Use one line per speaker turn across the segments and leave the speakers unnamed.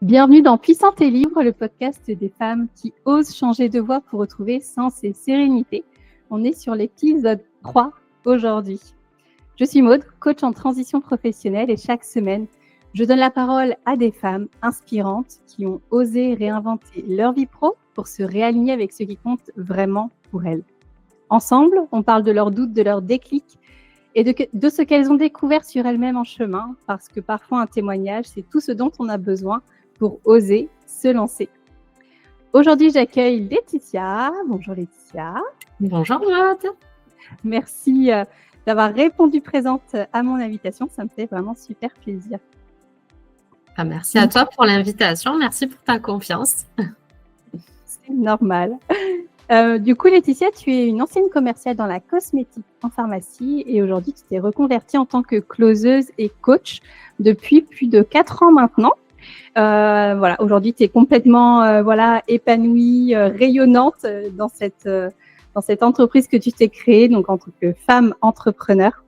Bienvenue dans Puissante et Libre, le podcast des femmes qui osent changer de voie pour retrouver sens et sérénité. On est sur l'épisode 3 aujourd'hui. Je suis Maude, coach en transition professionnelle et chaque semaine, je donne la parole à des femmes inspirantes qui ont osé réinventer leur vie pro pour se réaligner avec ce qui compte vraiment pour elles. Ensemble, on parle de leurs doutes, de leurs déclics et de ce qu'elles ont découvert sur elles-mêmes en chemin, parce que parfois un témoignage, c'est tout ce dont on a besoin pour oser se lancer. Aujourd'hui, j'accueille Laetitia. Bonjour Laetitia.
Bonjour Maude.
Merci d'avoir répondu présente à mon invitation. Ça me fait vraiment super plaisir.
Merci à toi pour l'invitation. Merci pour ta confiance.
C'est normal. Du coup, Laetitia, tu es une ancienne commerciale dans la cosmétique en pharmacie et aujourd'hui, tu t'es reconvertie en tant que closeuse et coach depuis plus de 4 ans maintenant. Aujourd'hui, tu es complètement épanouie, rayonnante dans cette entreprise que tu t'es créée, donc en tant que femme entrepreneur.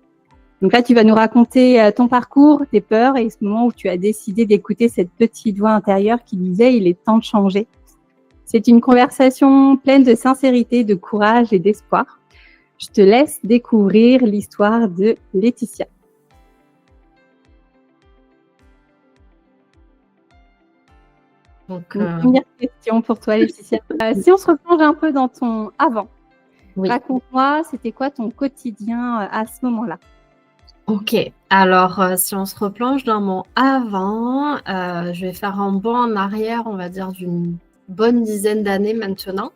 Donc là, tu vas nous raconter ton parcours, tes peurs et ce moment où tu as décidé d'écouter cette petite voix intérieure qui disait « il est temps de changer ». C'est une conversation pleine de sincérité, de courage et d'espoir. Je te laisse découvrir l'histoire de Laetitia. Donc, première question pour toi, Laetitia. Si on se replonge un peu dans ton avant, raconte-moi, c'était quoi ton quotidien à ce moment-là?
Ok, alors si on se replonge dans mon avant, je vais faire un bond en arrière, on va dire d'une bonne dizaine d'années maintenant.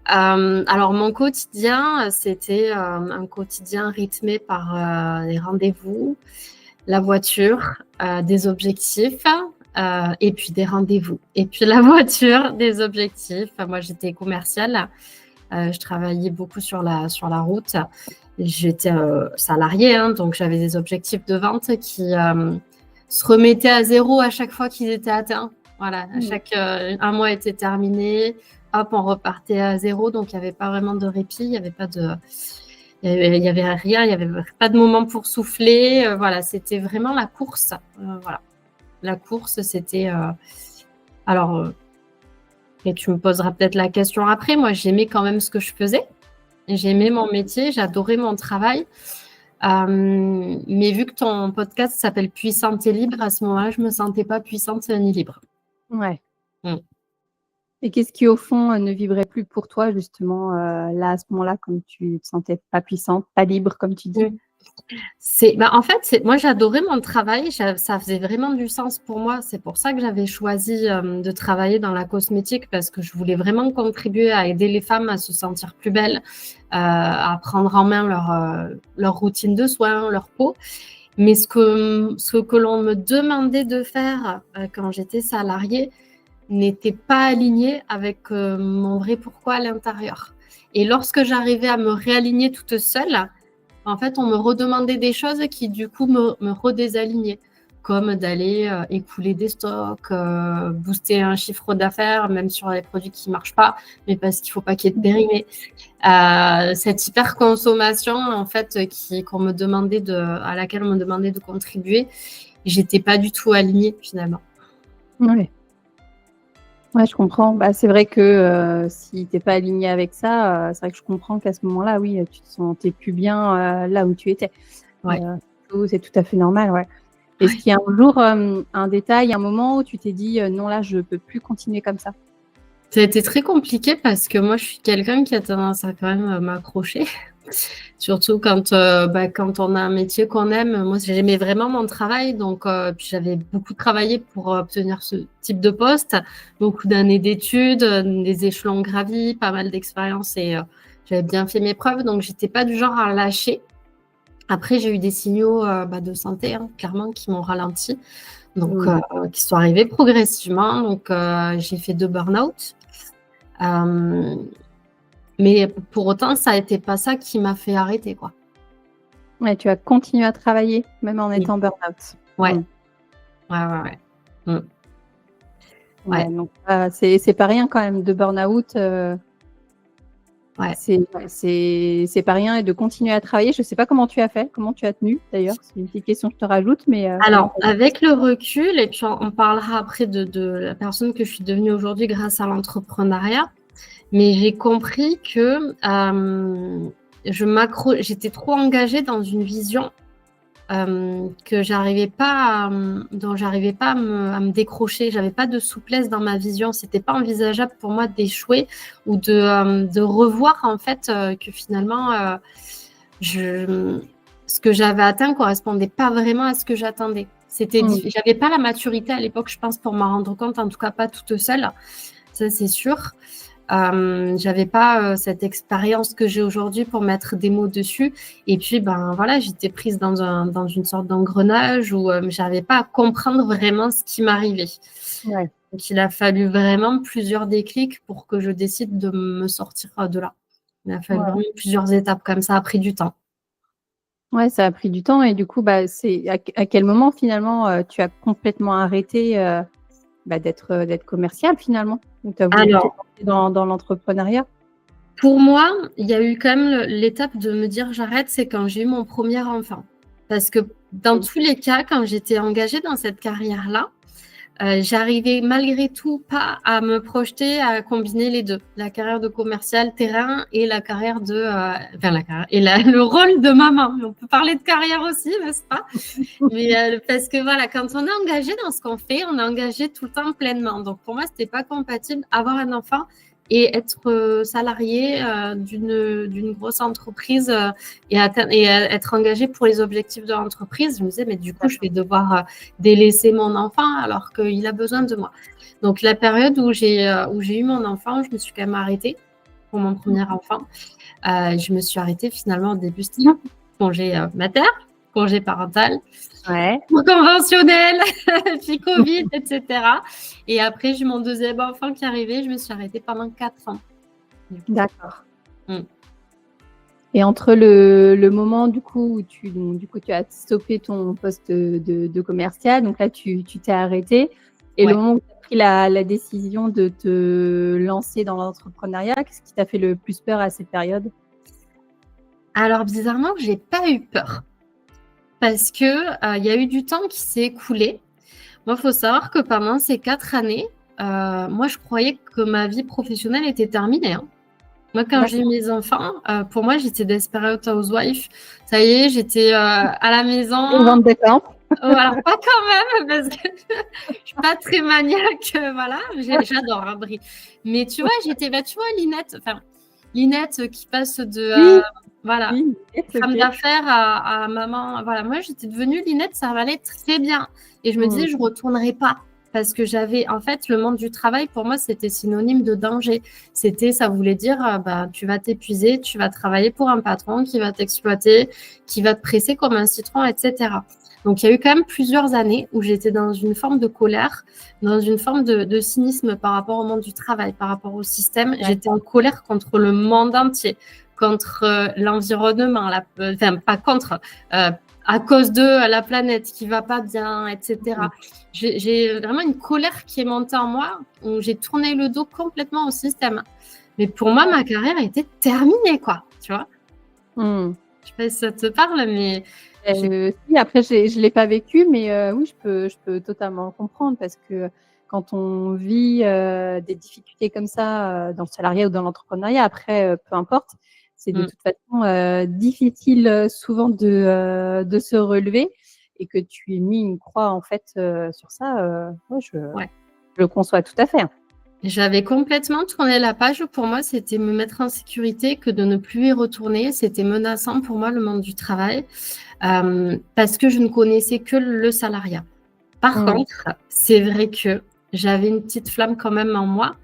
Alors mon quotidien, c'était un quotidien rythmé par les rendez-vous, la voiture, des objectifs et puis des rendez-vous. Et puis la voiture, des objectifs. Moi, j'étais commerciale. Je travaillais beaucoup sur la route. J'étais salariée, donc j'avais des objectifs de vente qui se remettaient à zéro à chaque fois qu'ils étaient atteints. Voilà, un mois était terminé, hop, on repartait à zéro, donc il n'y avait pas vraiment de répit, il n'y avait pas de... Il y avait rien, il n'y avait pas de moment pour souffler. Voilà, c'était vraiment la course. Voilà. La course, c'était... et tu me poseras peut-être la question après. Moi, j'aimais quand même ce que je faisais. J'aimais mon métier, j'adorais mon travail. Mais vu que ton podcast s'appelle Puissante et Libre, à ce moment-là, je ne me sentais pas puissante ni libre.
Ouais. Et qu'est-ce qui, au fond, ne vibrait plus pour toi, justement, là, à ce moment-là, comme tu ne te sentais pas puissante, pas libre, comme tu dis?
En fait, moi, j'adorais mon travail. Ça faisait vraiment du sens pour moi. C'est pour ça que j'avais choisi de travailler dans la cosmétique, parce que je voulais vraiment contribuer à aider les femmes à se sentir plus belles, à prendre en main leur routine de soins, leur peau. Mais ce que l'on me demandait de faire quand j'étais salariée n'était pas aligné avec mon vrai pourquoi à l'intérieur. Et lorsque j'arrivais à me réaligner toute seule, en fait, on me redemandait des choses qui, du coup, me redésalignaient, comme d'aller écouler des stocks, booster un chiffre d'affaires, même sur les produits qui ne marchent pas, mais parce qu'il ne faut pas qu'il y ait de périmé. Cette hyper-consommation, en fait, à laquelle on me demandait de contribuer, j'étais pas du tout alignée, finalement.
Oui. Ouais, je comprends. C'est vrai que si tu n'es pas aligné avec ça, c'est vrai que je comprends qu'à ce moment-là, oui, tu te sentais plus bien là où tu étais.
Ouais.
C'est tout à fait normal, ouais. Est-ce qu'il y a un jour, un détail, un moment où tu t'es dit non, là, je ne peux plus continuer comme ça?
Ça a été très compliqué parce que moi, je suis quelqu'un qui a tendance à quand même m'accrocher. Surtout quand on a un métier qu'on aime. Moi, j'aimais vraiment mon travail. Donc, puis j'avais beaucoup travaillé pour obtenir ce type de poste. Beaucoup d'années d'études, des échelons gravis, pas mal d'expérience et j'avais bien fait mes preuves. Donc, j'étais pas du genre à lâcher. Après, j'ai eu des signaux de santé, clairement, qui m'ont ralenti. Donc, qui sont arrivés progressivement. Donc, j'ai fait 2 burn-out. Mais pour autant, ça n'était pas ça qui m'a fait arrêter, quoi.
Ouais, tu as continué à travailler, même en étant burn-out.
Ouais.
Ouais, donc c'est pas rien quand même, de burn-out.
Ouais.
C'est pas rien et de continuer à travailler. Je sais pas comment tu as fait, comment tu as tenu d'ailleurs. C'est une petite question que je te rajoute, mais
Alors, avec le recul, et puis on parlera après de la personne que je suis devenue aujourd'hui grâce à l'entrepreneuriat, mais j'ai compris que j'étais trop engagée dans une vision que dont j'arrivais pas à me décrocher. J'avais pas de souplesse dans ma vision. C'était pas envisageable pour moi d'échouer ou de revoir en fait que finalement ce que j'avais atteint correspondait pas vraiment à ce que j'attendais. J'avais pas la maturité à l'époque, je pense, pour m'en rendre compte, en tout cas pas toute seule. Ça, c'est sûr. J'avais pas cette expérience que j'ai aujourd'hui pour mettre des mots dessus. Et puis, voilà, j'étais prise dans une sorte d'engrenage où j'arrivais pas à comprendre vraiment ce qui m'arrivait.
Ouais.
Donc, il a fallu vraiment plusieurs déclics pour que je décide de me sortir de là. Il a fallu vraiment plusieurs étapes comme ça, a pris du temps.
Ouais, ça a pris du temps et du coup, c'est à quel moment finalement tu as complètement arrêté d'être commercial finalement? Ou tu as voulu te lancer dans l'entrepreneuriat?
Pour moi, il y a eu quand même l'étape de me dire j'arrête, c'est quand j'ai eu mon premier enfant. Parce que dans tous les cas, quand j'étais engagée dans cette carrière-là, j'arrivais malgré tout pas à me projeter à combiner les deux, la carrière de commercial terrain et la carrière le rôle de maman. On peut parler de carrière aussi, n'est-ce pas? Mais parce que voilà, quand on est engagé dans ce qu'on fait, on est engagé tout le temps pleinement. Donc pour moi, c'était pas compatible avoir un enfant et être salarié d'une grosse entreprise et être engagé pour les objectifs de l'entreprise. Je me disais, mais du coup, je vais devoir délaisser mon enfant alors qu'il a besoin de moi. Donc, la période où j'ai eu mon enfant, je me suis quand même arrêtée pour mon premier enfant. Je me suis arrêtée finalement au début, c'était congé mater, congé parental.
Ouais.
Conventionnel, puis Covid, etc. Et après, j'ai eu mon deuxième enfant qui est arrivé. Je me suis arrêtée pendant 4 ans.
D'accord. Et entre le moment du coup où tu as stoppé ton poste de commercial, donc là tu t'es arrêté, et le moment où tu as pris la décision de te lancer dans l'entrepreneuriat, qu'est-ce qui t'a fait le plus peur à cette période?
Alors bizarrement, j'ai pas eu peur. Parce que y a eu du temps qui s'est écoulé. Moi, il faut savoir que pendant ces 4 années, moi, je croyais que ma vie professionnelle était terminée. Hein. Moi, quand j'ai eu mes enfants, pour moi, j'étais Desperate Housewife. Ça y est, j'étais à la maison.
Vente de camp.
Alors, pas quand même, parce que je suis pas très maniaque. Voilà, j'adore hein, Brie. Mais tu vois, tu vois, Linette qui passe de... Voilà, femme d'affaires à maman. Voilà, moi, j'étais devenue Linette, ça m'allait très bien. Et je me disais, je ne retournerai pas. Parce que en fait, le monde du travail, pour moi, c'était synonyme de danger. Ça voulait dire, tu vas t'épuiser, tu vas travailler pour un patron qui va t'exploiter, qui va te presser comme un citron, etc. Donc, il y a eu quand même plusieurs années où j'étais dans une forme de colère, dans une forme de cynisme par rapport au monde du travail, par rapport au système. Ouais. J'étais en colère contre le monde entier, contre l'environnement, pas contre, à cause de la planète qui va pas bien, etc. J'ai vraiment une colère qui est montée en moi, où j'ai tourné le dos complètement au système. Mais pour moi, ma carrière était terminée, quoi, tu vois. Je sais pas si ça te parle, mais...
Si, après, je l'ai pas vécu, mais oui, je peux totalement comprendre parce que quand on vit des difficultés comme ça dans le salariat ou dans l'entrepreneuriat, après, peu importe, c'est de toute façon difficile souvent de se relever et que tu aies mis une croix en fait sur ça. Je le conçois tout à fait.
J'avais complètement tourné la page. Pour moi, c'était me mettre en sécurité que de ne plus y retourner. C'était menaçant pour moi, le monde du travail, parce que je ne connaissais que le salariat. Par contre, c'est vrai que j'avais une petite flamme quand même en moi,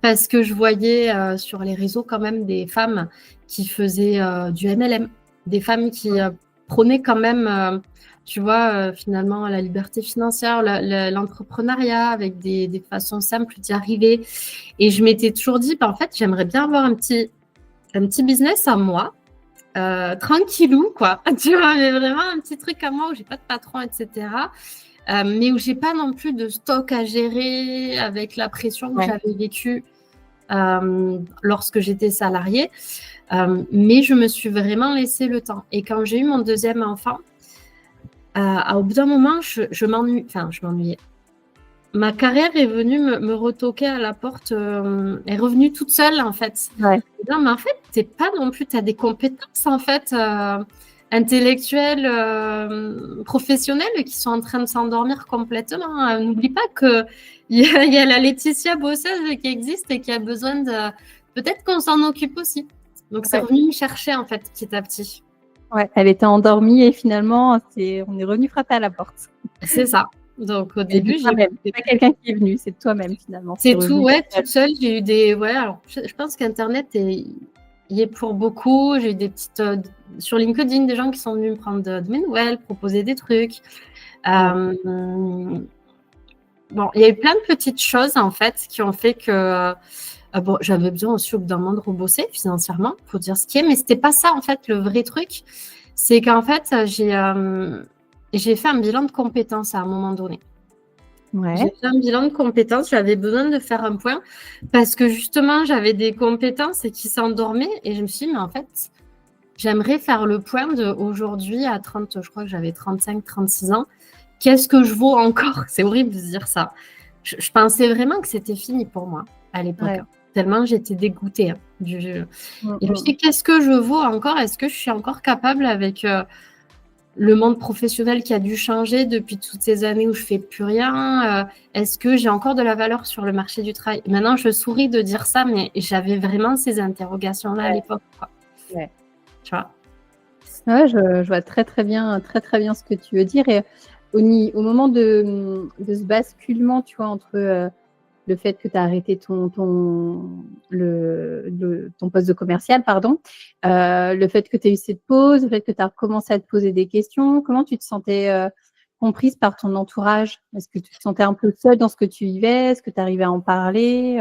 parce que je voyais sur les réseaux quand même des femmes qui faisaient du MLM, des femmes qui prônaient quand même... tu vois, finalement, la liberté financière, l'entrepreneuriat avec des façons simples d'y arriver. Et je m'étais toujours dit, en fait, j'aimerais bien avoir un petit business à moi, tranquillou, quoi. Tu vois, mais vraiment un petit truc à moi où j'ai pas de patron, etc. Mais où j'ai pas non plus de stock à gérer avec la pression que j'avais vécue lorsque j'étais salariée. Mais je me suis vraiment laissé le temps. Et quand j'ai eu mon deuxième enfant, au bout d'un moment, je m'ennuyais. Ma carrière est venue me retoquer à la porte, est revenue toute seule en fait.
Ouais.
Non, mais en fait, t'es pas non plus, tu as des compétences en fait intellectuelles, professionnelles qui sont en train de s'endormir complètement. N'oublie pas qu'il y a la Laetitia bosseuse qui existe et qui a besoin de. Peut-être qu'on s'en occupe aussi. Donc, c'est revenu me chercher en fait petit à petit.
Ouais, elle était endormie et finalement, on est revenu frapper à la porte.
C'est ça. Donc au début,
c'est pas quelqu'un qui est venu, c'est toi-même finalement.
C'est tout, ouais, toute seule. J'ai eu des, ouais. Alors, je pense qu'Internet y est pour beaucoup. J'ai eu des petites sur LinkedIn des gens qui sont venus me prendre de mes nouvelles, proposer des trucs. Bon, il y a eu plein de petites choses en fait qui ont fait que bon, j'avais besoin aussi au bout d'un moment de rebosser financièrement, faut dire ce qui est, mais c'était pas ça en fait le vrai truc. C'est qu'en fait j'ai fait un bilan de compétences à un moment donné.
Ouais.
J'ai fait un bilan de compétences, j'avais besoin de faire un point parce que justement, j'avais des compétences qui s'endormaient et je me suis dit, mais en fait, j'aimerais faire le point d'aujourd'hui à 30, je crois que j'avais 35, 36 ans. Qu'est-ce que je vaux encore? C'est horrible de dire ça. Je pensais vraiment que c'était fini pour moi à l'époque, tellement j'étais dégoûtée. Et je me suis dit, qu'est-ce que je vaux encore? Est-ce que je suis encore capable avec le monde professionnel qui a dû changer depuis toutes ces années où je fais plus rien, est-ce que j'ai encore de la valeur sur le marché du travail? Maintenant, je souris de dire ça, mais j'avais vraiment ces interrogations-là à l'époque.
Ouais.
Tu vois?
Ouais, je vois très bien ce que tu veux dire. Et au moment de ce basculement, tu vois, entre le fait que tu as arrêté ton poste de commercial, pardon, le fait que tu as eu cette pause, le fait que tu as commencé à te poser des questions, comment tu te sentais comprise par ton entourage? Est-ce que tu te sentais un peu seule dans ce que tu vivais? Est-ce que tu arrivais à en parler?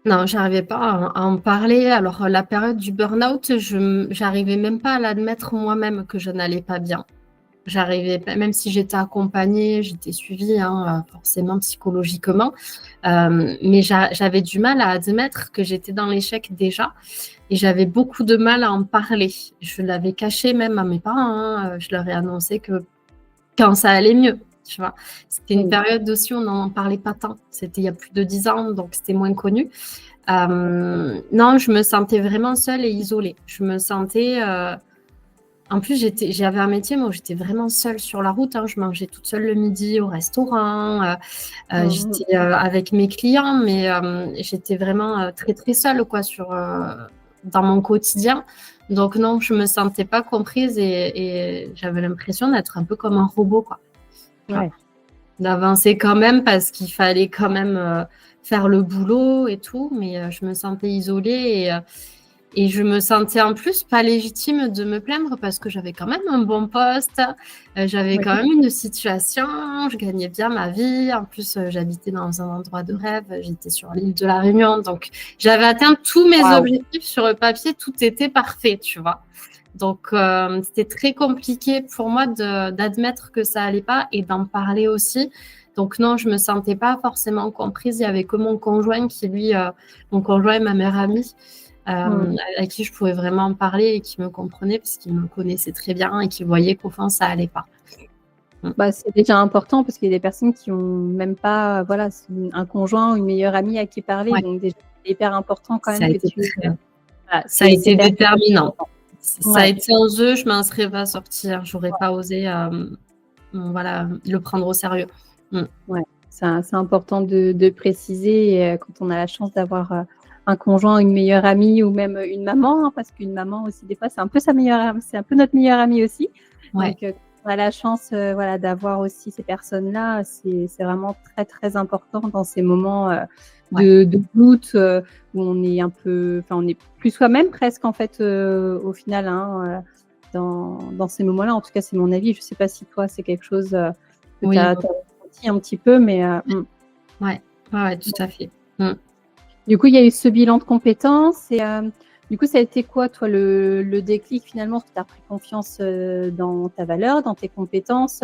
Non, j'arrivais pas à en parler. Alors, la période du burn-out, j'arrivais même pas à l'admettre moi-même que je n'allais pas bien. J'arrivais, même si j'étais accompagnée, j'étais suivie forcément psychologiquement, mais j'avais du mal à admettre que j'étais dans l'échec déjà et j'avais beaucoup de mal à en parler. Je l'avais caché même à mes parents, je leur ai annoncé que quand ça allait mieux, tu vois. C'était une période aussi où on n'en parlait pas tant. C'était il y a plus de 10 ans, donc c'était moins connu. Non, je me sentais vraiment seule et isolée. Je me sentais... En plus, j'avais un métier où j'étais vraiment seule sur la route. Je mangeais toute seule le midi au restaurant. J'étais avec mes clients, mais j'étais vraiment très, très seule quoi, dans mon quotidien. Donc non, je ne me sentais pas comprise et j'avais l'impression d'être un peu comme un robot, quoi.
Ouais.
D'avancer quand même parce qu'il fallait quand même faire le boulot et tout, mais je me sentais isolée et je me sentais en plus pas légitime de me plaindre parce que j'avais quand même un bon poste, j'avais quand même une situation, je gagnais bien ma vie. En plus, j'habitais dans un endroit de rêve, j'étais sur l'île de la Réunion, donc j'avais atteint tous mes objectifs sur le papier, tout était parfait, tu vois. Donc, c'était très compliqué pour moi d'admettre que ça allait pas et d'en parler aussi. Donc non, je me sentais pas forcément comprise. Il y avait que mon conjoint qui, lui, mon conjoint et ma meilleure amie, à qui je pouvais vraiment en parler et qui me comprenait parce qu'il me connaissait très bien et qui voyait qu'au fond, ça allait pas.
C'est déjà important parce qu'il y a des personnes qui ont même pas, voilà, un conjoint ou une meilleure amie à qui parler.
Ouais.
Donc déjà, c'est hyper important quand même
ça a été déterminant. Ça a
Ouais.
été un jeu, je m'en serais pas sortie. J'aurais pas osé le prendre au sérieux.
Ouais, c'est important de préciser quand on a la chance d'avoir un conjoint, une meilleure amie ou même une maman, parce qu'une maman aussi, des fois, c'est un peu c'est un peu notre meilleure amie aussi.
Ouais.
Donc, on a la chance d'avoir aussi ces personnes-là. C'est vraiment très, très important dans ces moments de doute où on est un peu, on est plus soi-même presque en fait au final dans ces moments-là. En tout cas, c'est mon avis. Je sais pas si toi, c'est quelque chose que tu as ressenti un petit peu, mais
ouais, tout à fait.
Du coup, il y a eu ce bilan de compétences et du coup, ça a été quoi, toi, le déclic finalement, parce que tu as pris confiance dans ta valeur, dans tes compétences.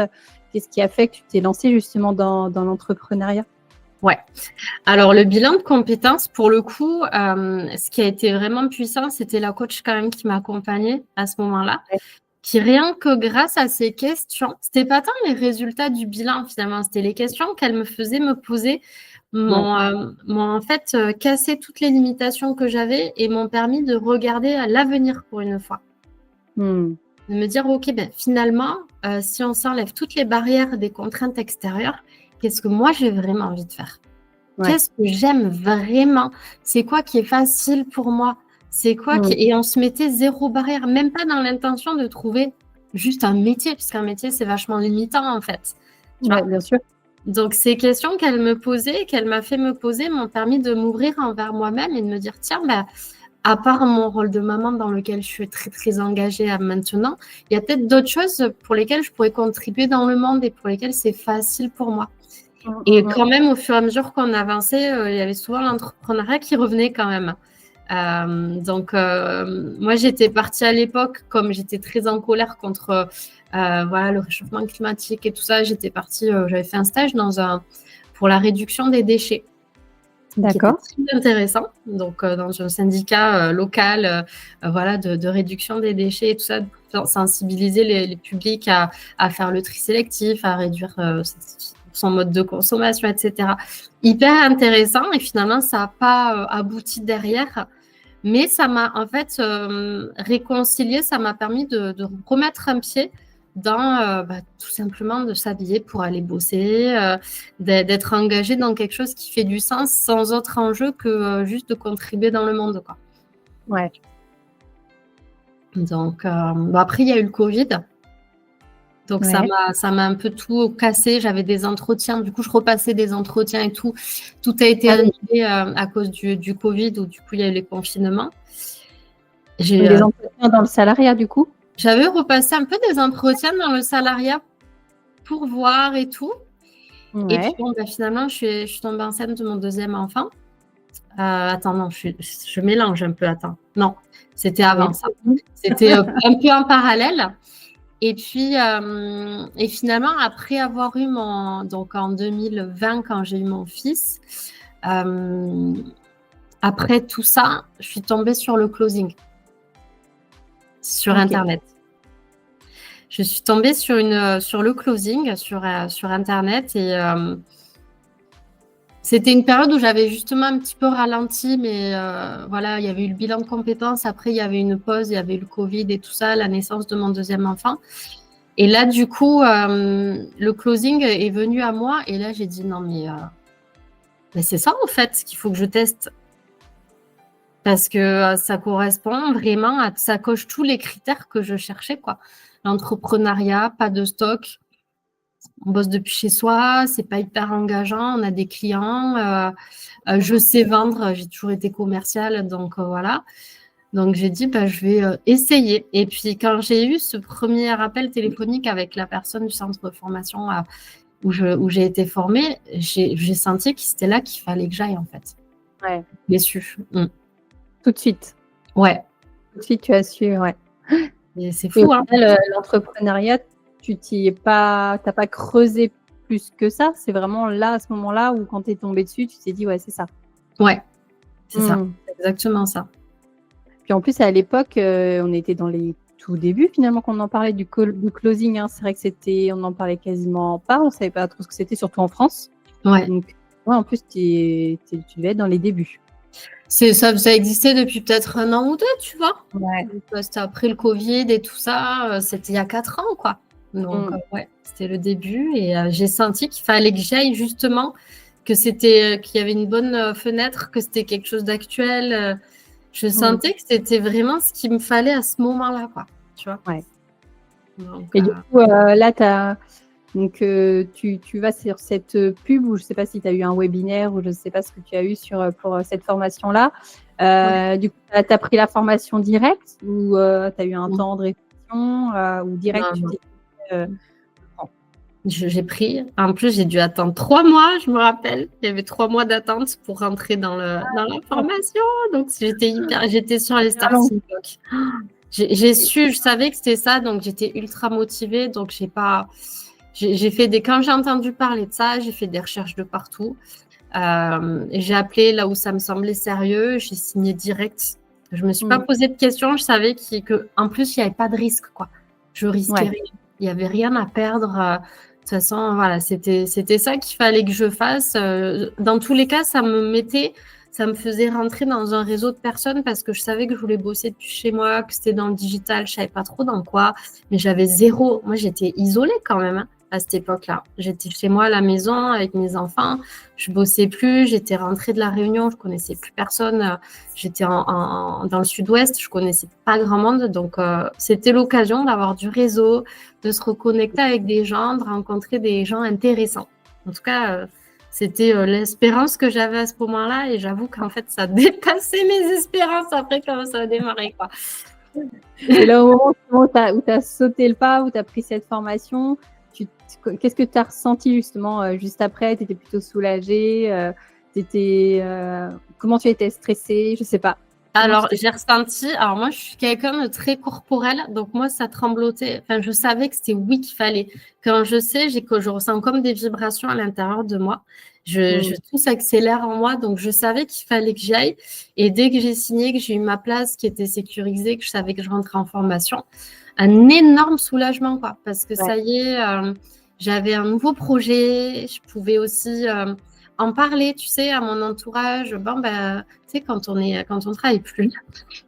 Qu'est-ce qui a fait que tu t'es lancée justement dans l'entrepreneuriat?
Ouais. Alors, le bilan de compétences, pour le coup, ce qui a été vraiment puissant, c'était la coach quand même qui m'a accompagnée à ce moment-là,
Ouais.
qui rien que grâce à ces questions, c'était pas tant les résultats du bilan finalement, c'était les questions qu'elle me faisait me poser, m'ont en fait cassé toutes les limitations que j'avais et m'ont permis de regarder à l'avenir pour une fois.
Mmh.
De me dire, ok, ben, finalement, si on s'enlève toutes les barrières des contraintes extérieures, qu'est-ce que moi j'ai vraiment envie de faire?
Ouais.
Qu'est-ce que j'aime vraiment? C'est quoi qui est facile pour moi? C'est quoi qui... Et on se mettait zéro barrière, même pas dans l'intention de trouver juste un métier, puisqu'un métier, c'est vachement limitant en fait. Tu vois?
Bien sûr.
Donc, ces questions qu'elle me posait, qu'elle m'a fait me poser, m'ont permis de m'ouvrir envers moi-même et de me dire, tiens, ben, à part mon rôle de maman dans lequel je suis très, très engagée maintenant, il y a peut-être d'autres choses pour lesquelles je pourrais contribuer dans le monde et pour lesquelles c'est facile pour moi. Et quand même, au fur et à mesure qu'on avançait, il y avait souvent l'entrepreneuriat qui revenait quand même. Moi, j'étais partie à l'époque, comme j'étais très en colère contre le réchauffement climatique et tout ça, j'étais partie, j'avais fait un stage pour la réduction des déchets.
D'accord.
Qui était très intéressant. Donc, dans un syndicat local de réduction des déchets et tout ça, pour sensibiliser les publics à faire le tri sélectif, à réduire son mode de consommation, etc. Hyper intéressant et finalement, ça n'a pas abouti derrière. Mais ça m'a en fait réconcilié, ça m'a permis de remettre un pied dans tout simplement de s'habiller pour aller bosser, d'être engagé dans quelque chose qui fait du sens sans autre enjeu que juste de contribuer dans le monde, quoi.
Ouais.
Donc, après, il y a eu le Covid. Donc,
Ouais.
ça m'a un peu tout cassé. J'avais des entretiens. Du coup, je repassais des entretiens et tout. Tout a été annulé à cause du Covid où, du coup, il y a eu les confinements.
Des entretiens dans le salariat, du coup?
J'avais repassé un peu des entretiens dans le salariat pour voir et tout.
Ouais.
Et puis, bon, finalement, je suis tombée enceinte de mon deuxième enfant. Attends, non, je mélange un peu. Attends. Non, c'était avant ça. C'était un peu en parallèle. Et puis, et finalement, après avoir eu donc en 2020, quand j'ai eu mon fils, après tout ça, je suis tombée sur le closing, sur Internet. Je suis tombée sur le closing, sur Internet et c'était une période où j'avais justement un petit peu ralenti, mais voilà, il y avait eu le bilan de compétences, après il y avait une pause, il y avait eu le Covid et tout ça, la naissance de mon deuxième enfant. Et là, du coup, le closing est venu à moi et là, j'ai dit non, mais c'est ça en fait qu'il faut que je teste. Parce que ça correspond vraiment ça coche tous les critères que je cherchais, quoi. L'entrepreneuriat, pas de stock, on bosse depuis chez soi, c'est pas hyper engageant, on a des clients, je sais vendre, j'ai toujours été commerciale, donc voilà. Donc j'ai dit, je vais essayer. Et puis quand j'ai eu ce premier appel téléphonique avec la personne du centre de formation où j'ai été formée, j'ai senti que c'était là qu'il fallait que j'aille en fait.
Ouais.
J'ai su.
Tout de suite.
Ouais.
Tout de suite, tu as su, ouais.
Et c'est fou, hein.
L'entrepreneuriat, t'as pas creusé plus que ça. C'est vraiment là, à ce moment-là, où quand tu es tombée dessus, tu t'es dit, ouais, c'est ça.
Ouais, c'est ça. C'est exactement ça.
Puis en plus, à l'époque, on était dans les tout débuts, finalement, qu'on en parlait du closing. Hein. C'est vrai que on en parlait quasiment pas. On savait pas trop ce que c'était, surtout en France.
Ouais.
Donc, ouais, en plus, tu devais être dans les débuts.
Ça existait depuis peut-être 1 an ou 2, tu vois.
Ouais.
C'était après le Covid et tout ça. C'était il y a 4 ans, quoi. Donc, ouais, c'était le début. Et j'ai senti qu'il fallait que j'aille justement, qu'il y avait une bonne fenêtre, que c'était quelque chose d'actuel. Je sentais que c'était vraiment ce qu'il me fallait à ce moment-là, quoi. Tu vois.
Ouais.
Donc,
et du coup, là, donc, tu vas sur cette pub, ou je ne sais pas si tu as eu un webinaire, ou je ne sais pas ce que tu as eu pour cette formation-là. Du coup, tu as pris la formation directe, ou tu as eu un temps de réflexion, ou direct, tu t'es
j'ai pris. En plus, j'ai dû attendre 3 mois, je me rappelle. Il y avait 3 mois d'attente pour rentrer dans la formation. Donc, j'étais sur les starting blocks. Je savais que c'était ça, donc j'étais ultra motivée. Donc, quand j'ai entendu parler de ça, j'ai fait des recherches de partout. J'ai appelé là où ça me semblait sérieux. J'ai signé direct. Je ne me suis pas posé de questions. Je savais qu'en plus, il n'y avait pas de risque, quoi. Je risquais rien. Il n'y avait rien à perdre. De toute façon, voilà, c'était ça qu'il fallait que je fasse. Dans tous les cas, ça me faisait rentrer dans un réseau de personnes parce que je savais que je voulais bosser depuis chez moi, que c'était dans le digital. Je ne savais pas trop dans quoi, mais j'avais zéro. Moi, j'étais isolée quand même, hein, à cette époque-là. J'étais chez moi à la maison avec mes enfants. Je bossais plus. J'étais rentrée de la Réunion. Je connaissais plus personne. J'étais dans le sud-ouest. Je connaissais pas grand monde. Donc, c'était l'occasion d'avoir du réseau, de se reconnecter avec des gens, de rencontrer des gens intéressants. En tout cas, c'était l'espérance que j'avais à ce moment-là. Et j'avoue qu'en fait, ça dépassait mes espérances après quand ça a démarré, quoi.
Et là, au moment où tu as sauté le pas, où tu as pris cette formation, qu'est-ce que tu as ressenti justement juste après? Tu étais plutôt soulagée? Comment tu étais stressée? Je sais pas.
Alors, j'ai ressenti. Alors, moi, je suis quelqu'un de très corporel. Donc, moi, ça tremblotait. Enfin, je savais que c'était oui qu'il fallait. Quand je sais, je ressens comme des vibrations à l'intérieur de moi. Tout s'accélère en moi. Donc, je savais qu'il fallait que j'y aille. Et dès que j'ai signé, que j'ai eu ma place qui était sécurisée, que je savais que je rentrais en formation, un énorme soulagement, quoi. Parce que ça y est, j'avais un nouveau projet. Je pouvais aussi en parler, tu sais, à mon entourage. Bon, tu sais, quand on travaille plus.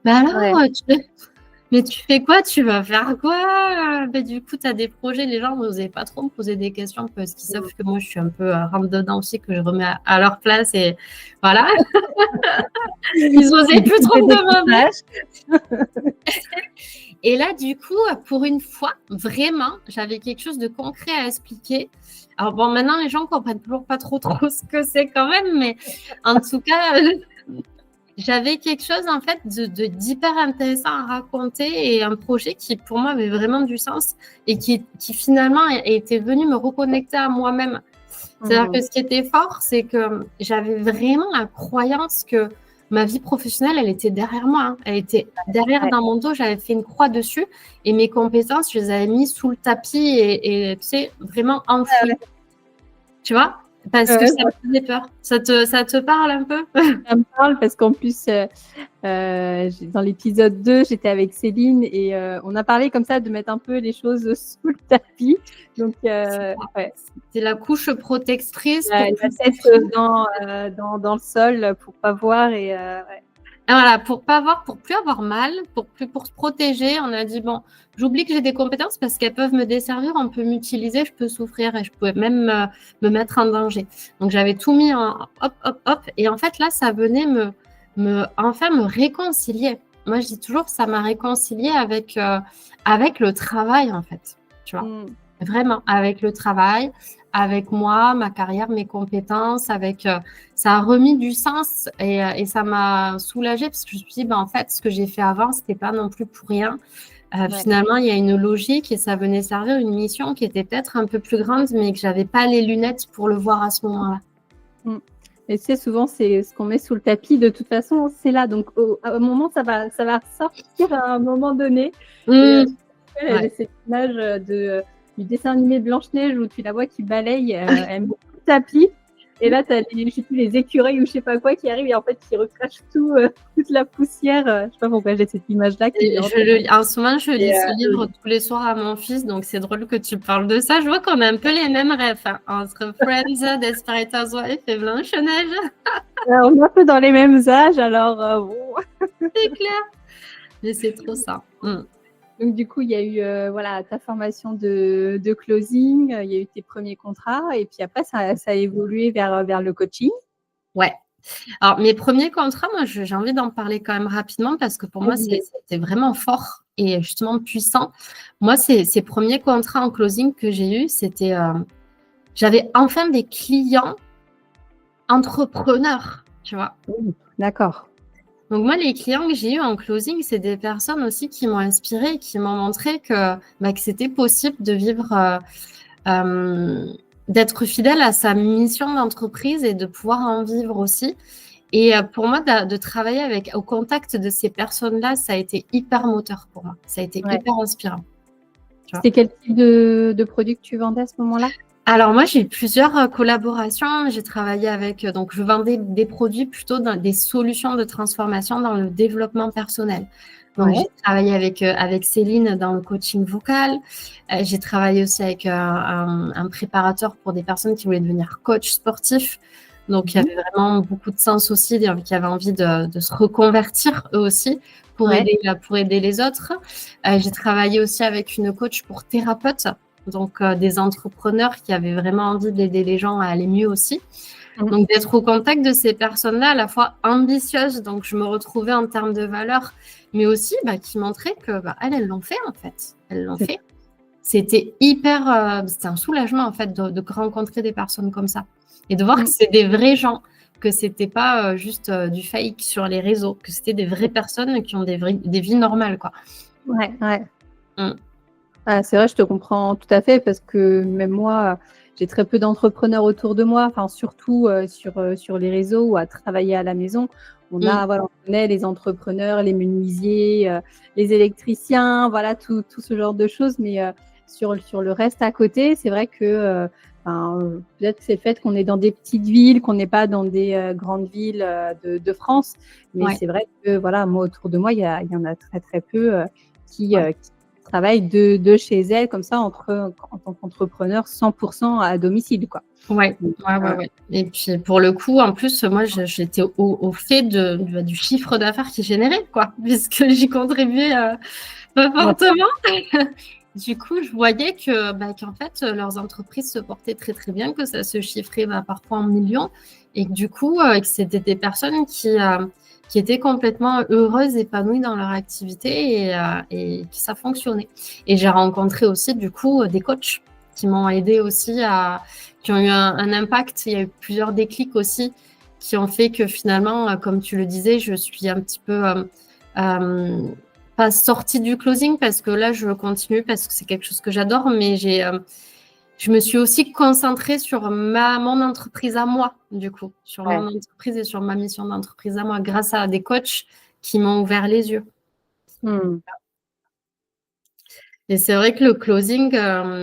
Alors, mais tu fais quoi? Tu vas faire quoi? Du coup, tu as des projets. Les gens n'osaient pas trop me poser des questions parce qu'ils savent que moi, je suis un peu rentre dedans aussi, que je remets à leur place. Et voilà. Ils n'osaient plus trop me demander. Et là, du coup, pour une fois, vraiment, j'avais quelque chose de concret à expliquer. Alors bon, maintenant, les gens ne comprennent toujours pas trop ce que c'est quand même, mais en tout cas, j'avais quelque chose en fait d'hyper intéressant à raconter et un projet qui, pour moi, avait vraiment du sens et qui finalement était venu me reconnecter à moi-même. C'est-à-dire que ce qui était fort, c'est que j'avais vraiment la croyance que ma vie professionnelle, elle était derrière moi. Hein. Elle était derrière dans mon dos. J'avais fait une croix dessus et mes compétences, je les avais mises sous le tapis et tu sais, vraiment enfouies. Tu vois? Parce que ça me faisait peur. Ça te parle un peu?
Ça me parle parce qu'en plus, dans l'épisode 2, j'étais avec Céline et on a parlé comme ça de mettre un peu les choses sous le tapis. Donc,
c'est la couche protectrice.
La tête dans le sol pour pas voir et
voilà, pour pas voir, pour plus avoir mal, pour se protéger, on a dit bon, j'oublie que j'ai des compétences parce qu'elles peuvent me desservir, on peut m'utiliser, je peux souffrir et je pouvais même me mettre en danger. Donc j'avais tout mis en hop et en fait là ça venait enfin me réconcilier. Moi je dis toujours ça m'a réconcilié avec le travail en fait, tu vois. Vraiment avec le travail, avec moi, ma carrière, mes compétences, ça a remis du sens et ça m'a soulagée parce que je me suis dit, en fait, ce que j'ai fait avant, c'était pas non plus pour rien. Finalement, il y a une logique et ça venait servir une mission qui était peut-être un peu plus grande, mais que j'avais pas les lunettes pour le voir à ce moment-là.
Et tu sais, souvent, c'est ce qu'on met sous le tapis. De toute façon, c'est là. Donc, à un moment, ça va sortir à un moment donné. Et, cette image du dessin animé Blanche-Neige où tu la vois qui balaye, elle met tout le tapis. Et là, tu as les écureuils ou je sais pas quoi qui arrivent et en fait, qui recrachent toute la poussière. Je sais pas pourquoi j'ai cette image-là.
En ce moment, je lis ce livre tous les soirs à mon fils, donc c'est drôle que tu parles de ça. Je vois qu'on a un peu les mêmes rêves entre Friends, Desperate Housewives et Blanche-Neige.
On est un peu dans les mêmes âges, alors bon.
C'est clair. Mais c'est trop ça.
Donc, du coup, il y a eu ta formation de closing, il y a eu tes premiers contrats et puis après, ça a évolué vers le coaching.
Ouais. Alors, mes premiers contrats, moi, j'ai envie d'en parler quand même rapidement parce que pour moi, c'était vraiment fort et justement puissant. Moi, ces premiers contrats en closing que j'ai eus, c'était... j'avais enfin des clients entrepreneurs, tu vois.
D'accord.
Donc moi, les clients que j'ai eus en closing, c'est des personnes aussi qui m'ont inspirée et qui m'ont montré que c'était possible de vivre, d'être fidèle à sa mission d'entreprise et de pouvoir en vivre aussi. Et pour moi, de travailler au contact de ces personnes-là, ça a été hyper moteur pour moi. Ça a été hyper inspirant.
C'était quel type de produit que tu vendais à ce moment-là ?
Alors moi, j'ai eu plusieurs collaborations. J'ai travaillé avec, donc je vendais des produits plutôt dans des solutions de transformation dans le développement personnel. Donc
Ouais.
j'ai travaillé avec Céline dans le coaching vocal. J'ai travaillé aussi avec un préparateur pour des personnes qui voulaient devenir coach sportif. Donc il y
Mhm.
avait vraiment beaucoup de sens aussi, qui avaient envie de se reconvertir eux aussi
Ouais.
pour aider les autres. J'ai travaillé aussi avec une coach pour thérapeute. Donc, des entrepreneurs qui avaient vraiment envie d'aider les gens à aller mieux aussi.
Mhm.
Donc, d'être au contact de ces personnes-là, à la fois ambitieuses, donc je me retrouvais en termes de valeur, mais aussi qui montraient que elles l'ont fait en fait. Elles l'ont
C'est
fait. C'était c'était un soulagement en fait de rencontrer des personnes comme ça et de voir que
Mm.
c'est des vrais gens, que c'était pas juste du fake sur les réseaux, que c'était des vraies personnes qui ont des vies normales, quoi.
Ouais, ouais.
Mm.
Ah, c'est vrai, je te comprends tout à fait parce que même moi, j'ai très peu d'entrepreneurs autour de moi, enfin surtout sur les réseaux ou à travailler à la maison.
Mm.
Voilà, on connaît les entrepreneurs, les menuisiers, les électriciens, voilà, tout ce genre de choses. Mais sur le reste à côté, c'est vrai que peut-être que c'est le fait qu'on est dans des petites villes, qu'on n'est pas dans des grandes villes de France. Mais
Ouais,
c'est vrai que voilà, moi autour de moi, il y en a très très peu qui,
ouais.
qui travaille de chez elle, comme ça, en tant qu'entrepreneur 100% à domicile, quoi.
Ouais,
Donc,
ouais. Et puis pour le coup, en plus, moi, j'étais au fait du chiffre d'affaires qui générait, quoi, puisque j'y contribuais pas
ouais,
fortement. Du coup, je voyais qu'en fait, leurs entreprises se portaient très très bien, que ça se chiffrait parfois en millions, et que du coup, que c'était des personnes qui étaient complètement heureuses, épanouies dans leur activité et que ça fonctionnait. Et j'ai rencontré aussi du coup des coachs qui m'ont aidé aussi qui ont eu un impact. Il y a eu plusieurs déclics aussi qui ont fait que finalement, comme tu le disais, je suis un petit peu pas sortie du closing parce que là, je continue parce que c'est quelque chose que j'adore, mais je me suis aussi concentrée sur mon entreprise à moi, du coup, sur
ouais.
mon entreprise et sur ma mission d'entreprise à moi, grâce à des coachs qui m'ont ouvert les yeux.
Mmh.
Et c'est vrai que le closing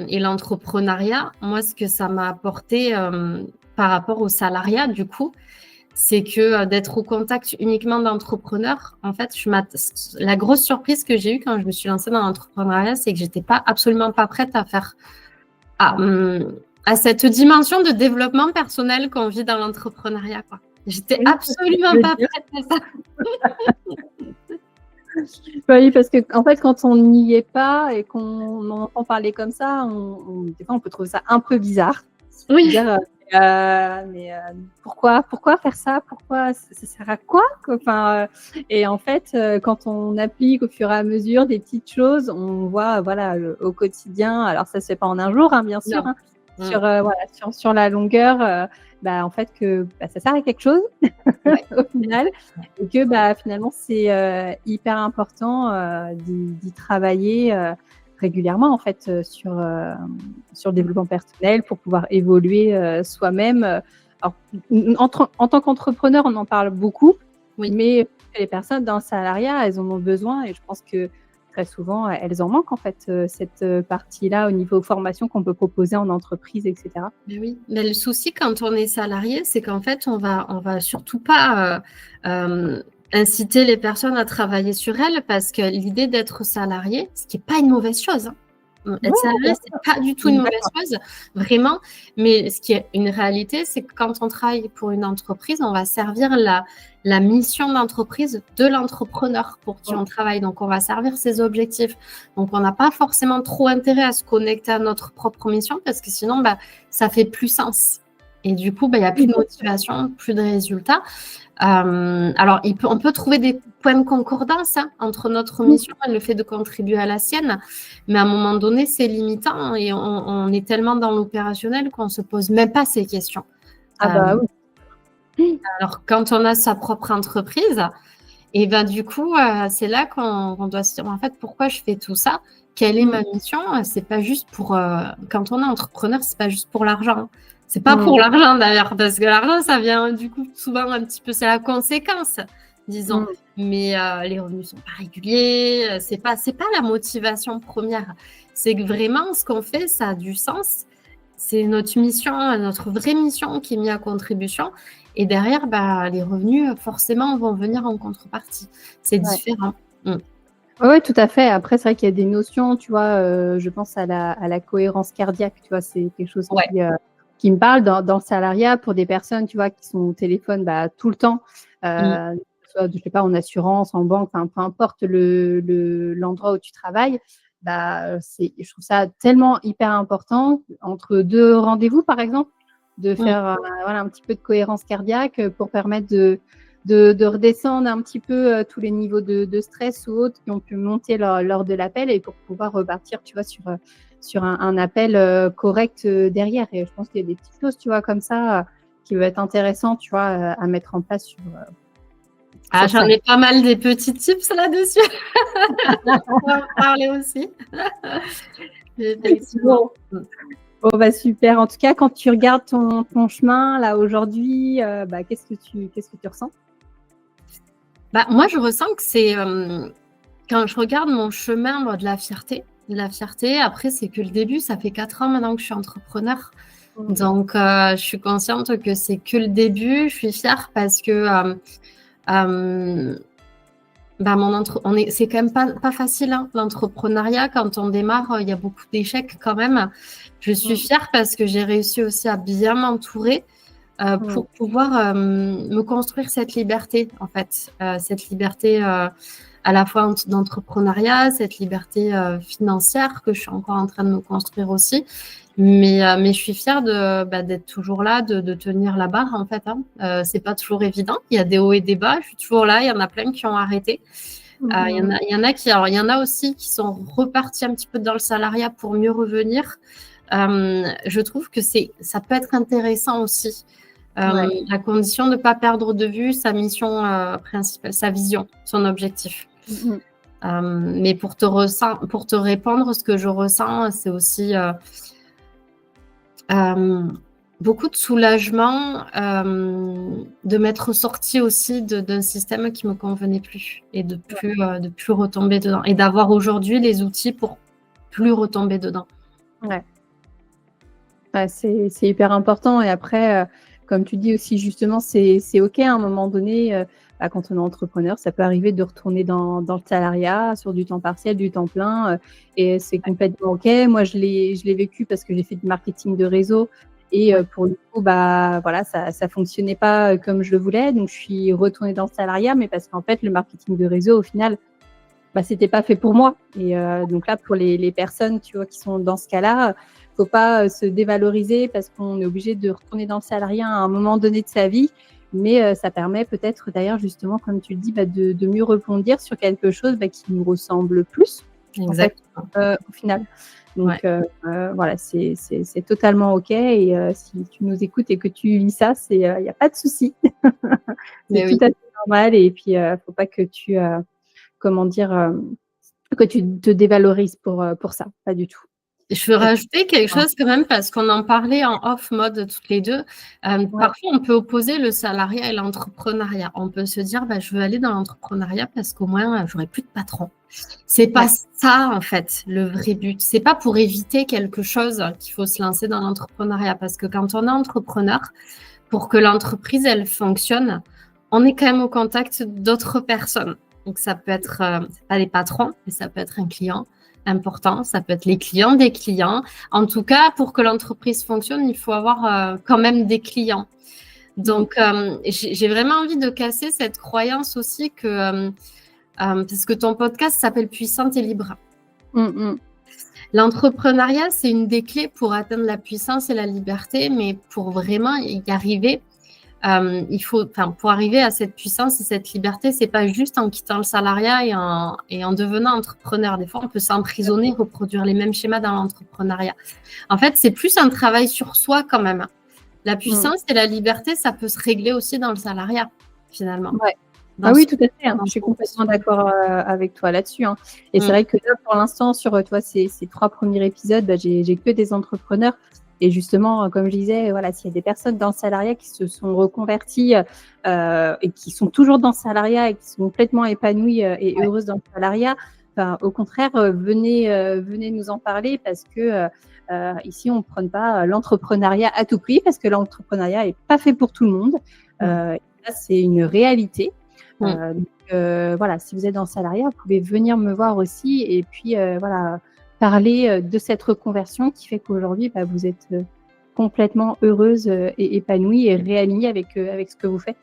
et l'entrepreneuriat, moi, ce que ça m'a apporté par rapport au salariat, du coup, c'est que d'être au contact uniquement d'entrepreneurs, en fait, la grosse surprise que j'ai eue quand je me suis lancée dans l'entrepreneuriat, c'est que j'étais absolument pas prête à faire à, à cette dimension de développement personnel qu'on vit dans l'entrepreneuriat, quoi. J'étais
Oui, c'est ce que tu
absolument
veux
pas
dire.
prête à ça.
Oui, parce que en fait, quand on n'y est pas et qu'on en entend parler comme ça, des fois, on peut trouver ça un peu bizarre.
Oui,
Dire, pourquoi faire ça? Pourquoi ça sert à quoi? Enfin, et en fait, quand on applique au fur et à mesure des petites choses, on voit, voilà, au quotidien. Alors ça se fait pas en un jour, hein, bien sûr,
non.
hein,
Mm.
voilà, sur la longueur, en fait que ça sert à quelque chose
Ouais.
au final, et que finalement c'est hyper important d'y travailler régulièrement en fait sur le développement personnel pour pouvoir évoluer soi-même. Alors, en tant qu'entrepreneur, on en parle beaucoup,
Oui.
mais les personnes dans le salariat, elles en ont besoin et je pense que très souvent, elles en manquent en fait cette partie-là au niveau formation qu'on peut proposer en entreprise, etc.
Mais oui, mais le souci quand on est salarié, c'est qu'en fait, on va surtout pas inciter les personnes à travailler sur elles parce que l'idée d'être salarié, ce qui n'est pas une mauvaise chose, hein.
Ouais,
Être salarié,
bien
c'est
sûr,
pas du tout
on
une
est
mauvaise
d'accord.
chose, vraiment. Mais ce qui est une réalité, c'est que quand on travaille pour une entreprise, on va servir la mission d'entreprise de l'entrepreneur pour qui on travaille. Donc, on va servir ses objectifs. Donc, on n'a pas forcément trop intérêt à se connecter à notre propre mission parce que sinon, ça fait plus sens. Et du coup, il n'y a plus
Oui,
de
bien sûr.
motivation, plus de résultats. Alors, on peut trouver des points de concordance entre notre
Oui.
mission et le fait de contribuer à la sienne, mais à un moment donné, c'est limitant et on est tellement dans l'opérationnel qu'on ne se pose même pas ces questions.
Ah bah oui.
Alors, quand on a sa propre entreprise, et du coup, c'est là qu'on doit se dire, en fait, pourquoi je fais tout ça? Quelle est
Mmh.
ma mission? C'est pas juste pour, quand on est entrepreneur, c'est pas juste pour l'argent. C'est pas
Mmh.
pour l'argent d'ailleurs, parce que l'argent, ça vient du coup souvent un petit peu, c'est la conséquence, disons.
Mmh.
Mais les revenus sont pas réguliers, c'est pas la motivation première. C'est que vraiment, ce qu'on fait, ça a du sens C'est notre mission, notre vraie mission qui est mise à contribution. Et derrière, les revenus, forcément, vont venir en contrepartie. C'est différent.
Oui, tout à fait. Après, c'est vrai qu'il y a des notions, tu vois, je pense à la cohérence cardiaque, tu vois, c'est quelque chose qui me parle dans le salariat pour des personnes, tu vois, qui sont au téléphone tout le temps, soit, je sais pas, en assurance, en banque, peu importe l'endroit où tu travailles. Je trouve ça tellement hyper important entre 2 rendez-vous, par exemple, de faire un petit peu de cohérence cardiaque pour permettre de redescendre un petit peu tous les niveaux de stress ou autres qui ont pu monter lors de l'appel et pour pouvoir repartir, tu vois, sur un appel correct derrière. Et je pense qu'il y a des petites choses, tu vois, comme ça qui peuvent être intéressantes, tu vois, à mettre en place sur
j'en ai pas mal des petits tips là-dessus. On va en parler aussi. Effectivement.
Bon, super. En tout cas, quand tu regardes ton chemin là aujourd'hui, qu'est-ce que tu ressens?
Moi, je ressens que c'est quand je regarde mon chemin de la fierté. Après, c'est que le début, ça fait 4 ans maintenant que je suis entrepreneur. Donc, je suis consciente que c'est que le début. Je suis fière parce que c'est quand même pas facile, hein, l'entrepreneuriat. Quand on démarre, il y a beaucoup d'échecs quand même. Je suis fière parce que j'ai réussi aussi à bien m'entourer pour pouvoir me construire cette liberté, en fait. Cette liberté à la fois d'entrepreneuriat, cette liberté financière que je suis encore en train de me construire aussi. Mais je suis fière d'être toujours là, de tenir la barre, en fait. Hein. C'est pas toujours évident. Il y a des hauts et des bas. Je suis toujours là. Il y en a plein qui ont arrêté. Il y en a aussi qui sont repartis un petit peu dans le salariat pour mieux revenir. Je trouve que ça peut être intéressant aussi. La condition de ne pas perdre de vue sa mission principale, sa vision, son objectif. Mais pour te répondre, ce que je ressens, c'est aussi beaucoup de soulagement de m'être sortie aussi d'un système qui ne me convenait plus et de plus retomber dedans et d'avoir aujourd'hui les outils pour plus retomber dedans.
C'est hyper important. Et après, comme tu dis aussi justement, c'est OK à un moment donné, quand on est entrepreneur, ça peut arriver de retourner dans le salariat, sur du temps partiel, du temps plein, et c'est complètement OK. Moi, je l'ai vécu parce que j'ai fait du marketing de réseau et pour le coup, ça fonctionnait pas comme je le voulais. Donc, je suis retournée dans le salariat, mais parce qu'en fait, le marketing de réseau, au final, c'était pas fait pour moi. Et donc là, pour les personnes, tu vois, qui sont dans ce cas-là, faut pas se dévaloriser parce qu'on est obligé de retourner dans le salariat à un moment donné de sa vie. Mais ça permet peut-être d'ailleurs, justement, comme tu le dis, de mieux rebondir sur quelque chose qui nous ressemble plus.
Exactement.
En fait, au final. Donc voilà, c'est totalement OK. Et si tu nous écoutes et que tu lis ça, il n'y a pas de souci. C'est tout à fait normal. Et puis, faut pas que tu que tu te dévalorises pour ça, pas du tout.
Je veux rajouter quelque chose quand même parce qu'on en parlait en off mode toutes les deux. Parfois, on peut opposer le salariat et l'entrepreneuriat. On peut se dire, je veux aller dans l'entrepreneuriat parce qu'au moins, j'aurai plus de patron. C'est pas ça, en fait, le vrai but. C'est pas pour éviter quelque chose qu'il faut se lancer dans l'entrepreneuriat parce que quand on est entrepreneur, pour que l'entreprise, elle fonctionne, on est quand même au contact d'autres personnes. Donc, ça peut être, pas les patrons, mais ça peut être un client important, ça peut être les clients des clients. En tout cas, pour que l'entreprise fonctionne, il faut avoir quand même des clients. Donc, j'ai vraiment envie de casser cette croyance aussi que, parce que ton podcast s'appelle Puissante et libre. L'entrepreneuriat, c'est une des clés pour atteindre la puissance et la liberté, mais pour vraiment y arriver, pour arriver à cette puissance et cette liberté, c'est pas juste en quittant le salariat et en devenant entrepreneur. Des fois, on peut s'emprisonner, reproduire les mêmes schémas dans l'entrepreneuriat. En fait, c'est plus un travail sur soi quand même. La puissance et la liberté, ça peut se régler aussi dans le salariat, finalement.
Oui, tout à fait. Je suis complètement d'accord avec toi là-dessus. Et c'est vrai que là, pour l'instant, sur ces 3 premiers épisodes, j'ai que des entrepreneurs. Et justement, comme je disais, s'il y a des personnes dans le salariat qui se sont reconverties et qui sont toujours dans le salariat et qui sont complètement épanouies et heureuses dans le salariat, au contraire, venez nous en parler parce que ici, on ne prône pas l'entrepreneuriat à tout prix parce que l'entrepreneuriat n'est pas fait pour tout le monde. Ça, c'est une réalité. Donc, voilà, si vous êtes dans le salariat, vous pouvez venir me voir aussi et puis voilà, parler de cette reconversion qui fait qu'aujourd'hui, vous êtes complètement heureuse et épanouie et réalignée avec ce que vous faites.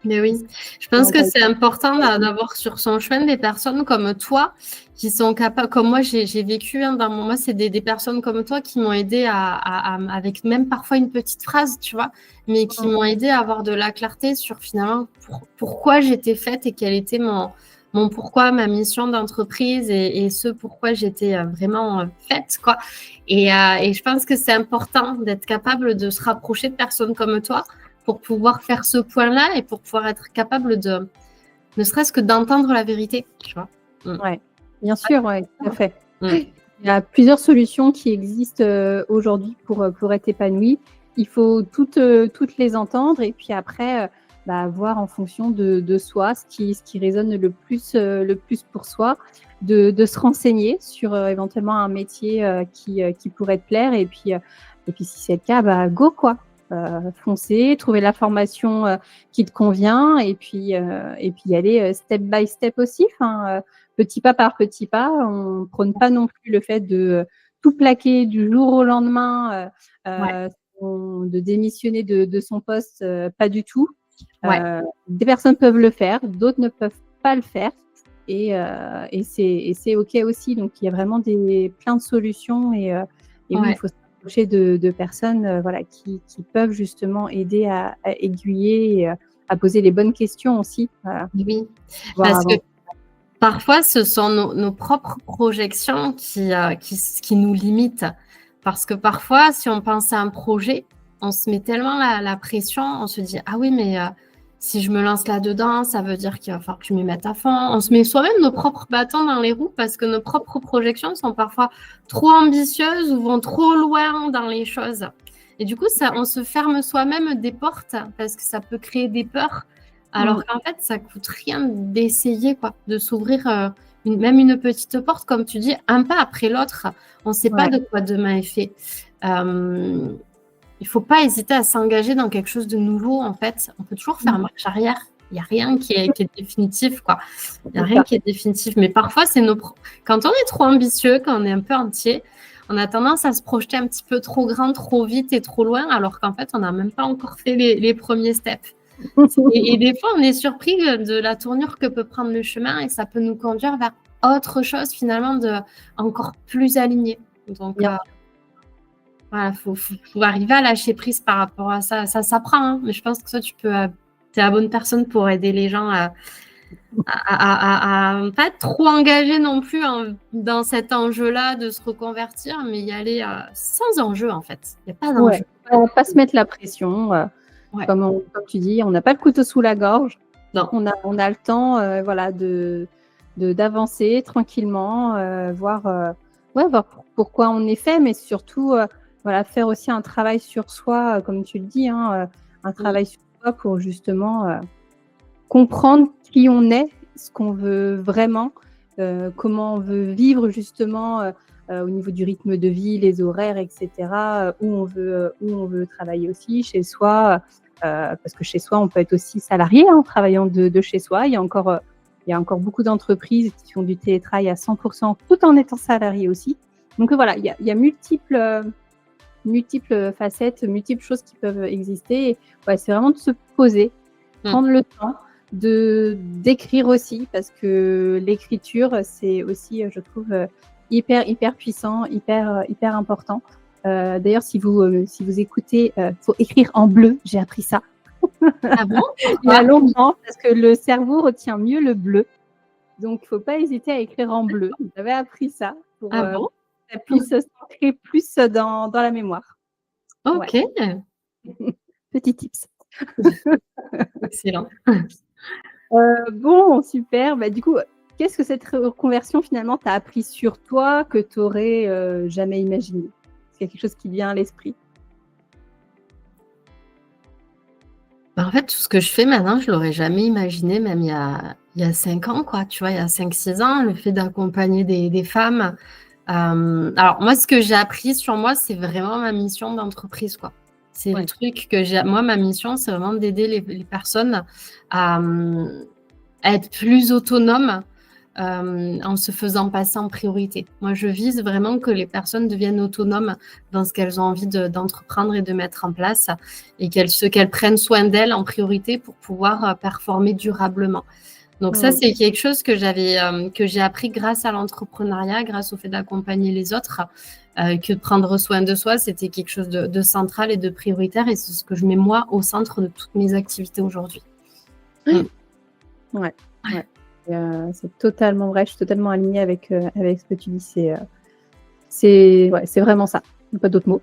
Mais oui, je pense que c'est important d'avoir sur son chemin des personnes comme toi qui sont capables, comme moi j'ai vécu, dans mon moi c'est des personnes comme toi qui m'ont aidé avec même parfois une petite phrase, tu vois, mais qui m'ont aidé à avoir de la clarté sur finalement pourquoi j'étais faite et quel était mon pourquoi, ma mission d'entreprise et ce pourquoi j'étais vraiment faite, quoi. Et je pense que c'est important d'être capable de se rapprocher de personnes comme toi pour pouvoir faire ce point-là et pour pouvoir être capable de, ne serait-ce que d'entendre la vérité, tu vois.
Ouais, bien sûr, ouais, tout à fait. Il y a plusieurs solutions qui existent aujourd'hui pour être épanoui. Il faut toutes les entendre et puis après, voir en fonction de soi ce qui résonne le plus pour soi, de se renseigner sur éventuellement un métier qui pourrait te plaire et puis si c'est le cas, go quoi. Foncer, trouver la formation qui te convient et puis y aller step by step aussi, petit pas par petit pas. On ne prône pas non plus le fait de tout plaquer du jour au lendemain, de démissionner de son poste, pas du tout. Des personnes peuvent le faire, d'autres ne peuvent pas le faire et c'est OK aussi. Donc, il y a vraiment plein de solutions et oui, il faut de personnes qui peuvent justement aider à aiguiller et à poser les bonnes questions aussi.
Oui, parce que parfois, ce sont nos propres projections qui nous limitent. Parce que parfois, si on pense à un projet, on se met tellement la pression, on se dit « Ah oui, mais si je me lance là-dedans, ça veut dire qu'il va falloir que je m'y mette à fond. » On se met soi-même nos propres bâtons dans les roues parce que nos propres projections sont parfois trop ambitieuses ou vont trop loin dans les choses. Et du coup, on se ferme soi-même des portes parce que ça peut créer des peurs. Alors qu'en fait, ça coûte rien d'essayer, quoi, de s'ouvrir même une petite porte, comme tu dis, un pas après l'autre. On ne sait pas de quoi demain est fait. Il ne faut pas hésiter à s'engager dans quelque chose de nouveau, en fait. On peut toujours faire marche arrière. Il n'y a rien qui est définitif, quoi. Il n'y a rien qui est définitif. Mais parfois, quand on est trop ambitieux, quand on est un peu entier, on a tendance à se projeter un petit peu trop grand, trop vite et trop loin, alors qu'en fait, on n'a même pas encore fait les premiers steps. Et des fois, on est surpris de la tournure que peut prendre le chemin et ça peut nous conduire vers autre chose, finalement, encore plus aligné. Donc, voilà, faut arriver à lâcher prise par rapport à ça. Ça s'apprend, hein, mais je pense que tu es la bonne personne pour aider les gens à pas être trop engagés non plus dans cet enjeu-là de se reconvertir, mais y aller sans enjeu, en fait. Il n'y a pas d'enjeu.
Pas se mettre la pression. Comme tu dis, on n'a pas le couteau sous la gorge.
Non.
On a le temps d'avancer tranquillement, voir pourquoi on est fait, mais surtout faire aussi un travail sur soi, comme tu le dis, un travail sur soi pour justement comprendre qui on est, ce qu'on veut vraiment, comment on veut vivre justement au niveau du rythme de vie, les horaires, etc., où on veut travailler aussi chez soi, parce que chez soi, on peut être aussi salarié en travaillant de chez soi. Il y a encore beaucoup d'entreprises qui font du télétravail à 100% tout en étant salarié aussi. Donc voilà, il y a multiples facettes, multiples choses qui peuvent exister. Et, c'est vraiment de se poser, prendre le temps d'écrire aussi, parce que l'écriture, c'est aussi, je trouve, hyper puissant, hyper important. D'ailleurs, si vous écoutez, faut écrire en bleu. J'ai appris ça.
Ah bon?
Il y a longtemps, parce que le cerveau retient mieux le bleu. Donc, il ne faut pas hésiter à écrire en bleu. J'avais appris ça pour que ça puisse s'ancrer plus dans la mémoire.
Ok.
Ouais. Petit tips.
Excellent.
Bon, super. Du coup, qu'est-ce que cette reconversion finalement t'a appris sur toi que tu n'aurais jamais imaginé? Est-ce qu'il y a quelque chose qui vient à l'esprit?
En fait, tout ce que je fais maintenant, je l'aurais jamais imaginé, même il y a 5 ans, quoi. Tu vois, il y a 5, 6 ans, le fait d'accompagner des femmes. Alors, moi, ce que j'ai appris sur moi, c'est vraiment ma mission d'entreprise, quoi. C'est le
Ouais.
truc que j'ai. Moi, ma mission, c'est vraiment d'aider les personnes à, à être plus autonomes en se faisant passer en priorité. Moi, je vise vraiment que les personnes deviennent autonomes dans ce qu'elles ont envie d'entreprendre et de mettre en place et qu'elles prennent soin d'elles en priorité pour pouvoir performer durablement. Donc ça, c'est quelque chose que j'ai appris grâce à l'entrepreneuriat, grâce au fait d'accompagner les autres, que de prendre soin de soi, c'était quelque chose de central et de prioritaire et c'est ce que je mets moi au centre de toutes mes activités aujourd'hui.
Ouais. C'est totalement vrai, je suis totalement alignée avec ce que tu dis. C'est vraiment ça. Pas d'autres mots.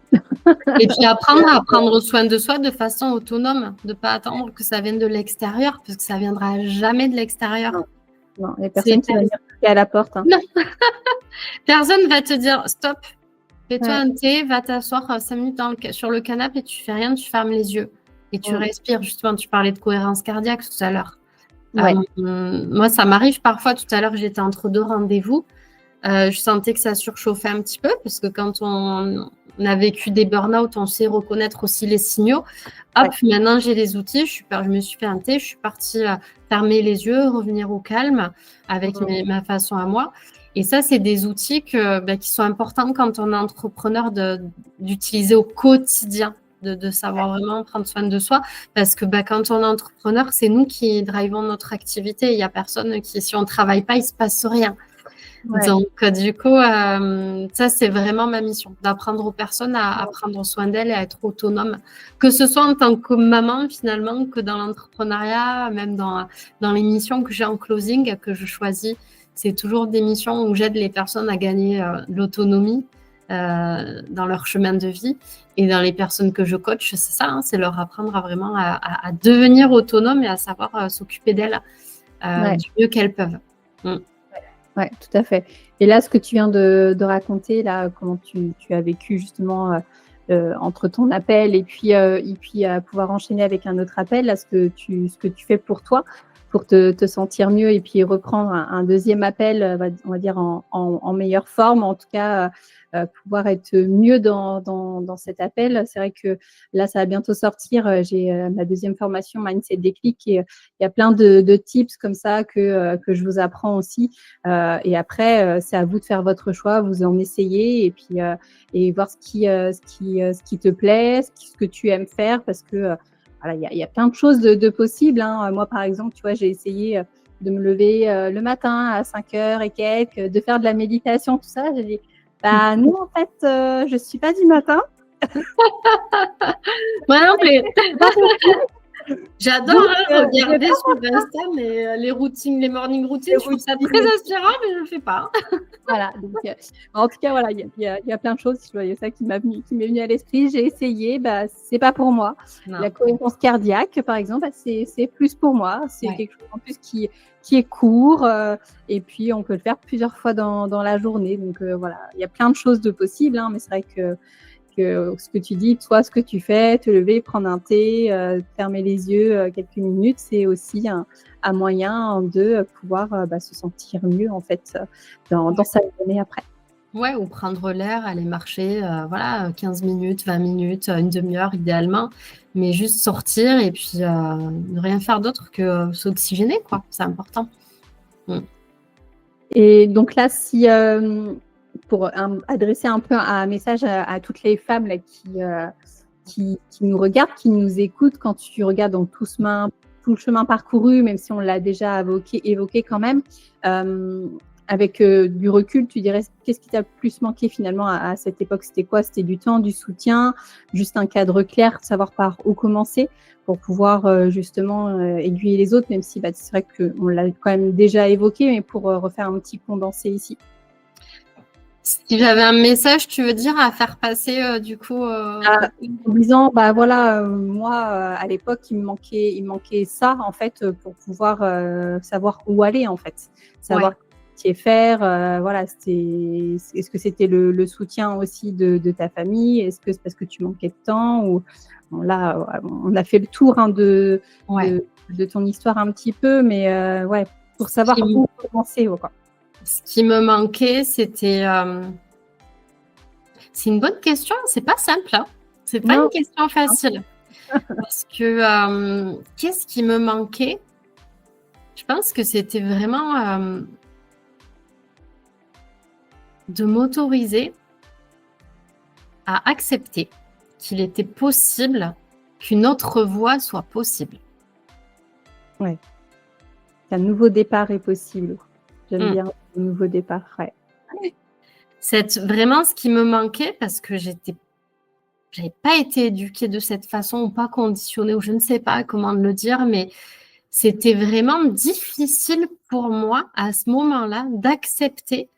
Et puis apprendre à prendre soin de soi de façon autonome, de ne pas attendre que ça vienne de l'extérieur, parce que ça ne viendra jamais de l'extérieur.
Non, il n'y a personne qui va venir toquer à la porte.
Non. Personne ne va te dire stop, fais-toi un thé, va t'asseoir 5 minutes sur le canapé et tu fais rien, tu fermes les yeux et tu respires. Justement, tu parlais de cohérence cardiaque tout à l'heure. Moi, ça m'arrive parfois. Tout à l'heure, j'étais entre 2 rendez-vous. Je sentais que ça surchauffait un petit peu parce que quand on a vécu des burn-out, on sait reconnaître aussi les signaux. Hop, maintenant j'ai les outils, je me suis fait un thé, je suis partie fermer les yeux, revenir au calme avec ma façon à moi. Et ça, c'est des outils qui sont importants quand on est entrepreneur d'utiliser au quotidien, de savoir vraiment prendre soin de soi. Parce que quand on est entrepreneur, c'est nous qui drivons notre activité. Il n'y a personne qui, si on ne travaille pas, il ne se passe rien. Donc, du coup, ça, c'est vraiment ma mission, d'apprendre aux personnes à prendre soin d'elles et à être autonomes, que ce soit en tant que maman, finalement, que dans l'entrepreneuriat, même dans les missions que j'ai en closing, que je choisis. C'est toujours des missions où j'aide les personnes à gagner l'autonomie dans leur chemin de vie. Et dans les personnes que je coach, c'est ça, c'est leur apprendre vraiment à devenir autonome et à savoir s'occuper d'elles du mieux qu'elles peuvent.
Oui, tout à fait. Et là, ce que tu viens de raconter, là, comment tu as vécu justement entre ton appel et puis pouvoir enchaîner avec un autre appel, là, ce que tu fais pour toi, pour te sentir mieux et puis reprendre un deuxième appel, on va dire en meilleure forme, en tout cas pouvoir être mieux dans cet appel. C'est vrai que là, ça va bientôt sortir. J'ai ma deuxième formation Mindset Déclic et il y a plein de tips comme ça que je vous apprends aussi. Et après, c'est à vous de faire votre choix, vous en essayez et puis et voir ce qui te plaît, ce que tu aimes faire parce que voilà, il y a plein de choses de possibles. Moi, par exemple, tu vois, j'ai essayé de me lever le matin à 5h et quelques, de faire de la méditation, tout ça. J'ai dit, bah non, en fait, je suis pas du matin.
Moi non plus. J'adore regarder sur Insta, mais les morning routines, je trouve ça très inspirant, mais je ne le fais pas.
Voilà. Donc, en tout cas, voilà, il y a plein de choses. Il y a ça qui m'est venu à l'esprit. J'ai essayé, c'est pas pour moi. Non. La cohérence cardiaque, par exemple, c'est plus pour moi. C'est quelque chose en plus qui est court et puis on peut le faire plusieurs fois dans la journée. Donc voilà, il y a plein de choses de possibles, mais c'est vrai que ce que tu dis, toi, ce que tu fais, te lever, prendre un thé, fermer les yeux quelques minutes, c'est aussi un moyen de pouvoir se sentir mieux en fait dans sa journée après.
Ouais, ou prendre l'air, aller marcher, 15 minutes, 20 minutes, une demi-heure idéalement, mais juste sortir et puis ne rien faire d'autre que s'oxygéner, quoi. C'est important.
Et donc là, si pour adresser un peu un message à toutes les femmes là, qui nous regardent, qui nous écoutent, quand tu regardes donc tout le chemin parcouru, même si on l'a déjà évoqué quand même, avec du recul, tu dirais qu'est-ce qui t'a le plus manqué finalement à cette époque? C'était quoi? C'était du temps, du soutien, juste un cadre clair, savoir par où commencer pour pouvoir justement aiguiller les autres, même si c'est vrai qu'on l'a quand même déjà évoqué, mais pour refaire un petit condensé ici.
Si j'avais un message, tu veux dire, à faire passer du coup
en disant, moi, à l'époque, il me manquait ça, en fait, pour pouvoir savoir où aller, en fait. Savoir souhaitiez faire? Voilà, est-ce que c'était le soutien aussi de ta famille? Est-ce que c'est parce que tu manquais de temps? Ou bon là, on a fait le tour, hein,
Ouais.
de ton histoire un petit peu, mais ouais, pour savoir où commencer, quoi.
Ce qui me manquait, c'était... C'est une bonne question, c'est pas simple, hein. C'est pas une question facile. Parce que qu'est-ce qui me manquait? Je pense que c'était vraiment de m'autoriser à accepter qu'il était possible qu'une autre voie soit possible.
Ouais. Qu'un nouveau départ est possible. J'aime bien le nouveau départ, ouais.
C'est vraiment ce qui me manquait parce que j'avais pas été éduquée de cette façon ou pas conditionnée, ou je ne sais pas comment le dire, mais c'était vraiment difficile pour moi à ce moment-là d'accepter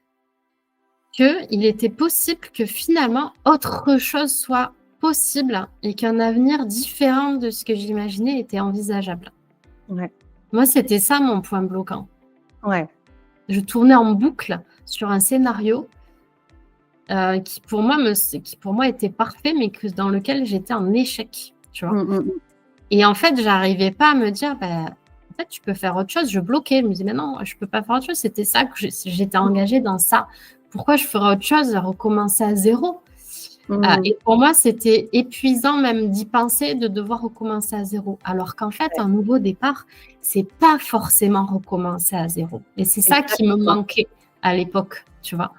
qu'il était possible que finalement autre chose soit possible et qu'un avenir différent de ce que j'imaginais était envisageable.
Ouais.
Moi, c'était ça mon point bloquant.
Ouais.
Je tournais en boucle sur un scénario qui pour moi était parfait, mais dans lequel j'étais en échec, tu vois. Et en fait, j'arrivais pas à me dire, en fait, tu peux faire autre chose. Je bloquais, je me disais, mais non, je peux pas faire autre chose. C'était ça que j'étais engagée dans ça. Pourquoi je ferais autre chose, recommencer à zéro? Et pour moi, c'était épuisant même d'y penser, de devoir recommencer à zéro. Alors qu'en fait, un nouveau départ, c'est pas forcément recommencer à zéro. Et c'est ça qui me manquait à l'époque, tu vois.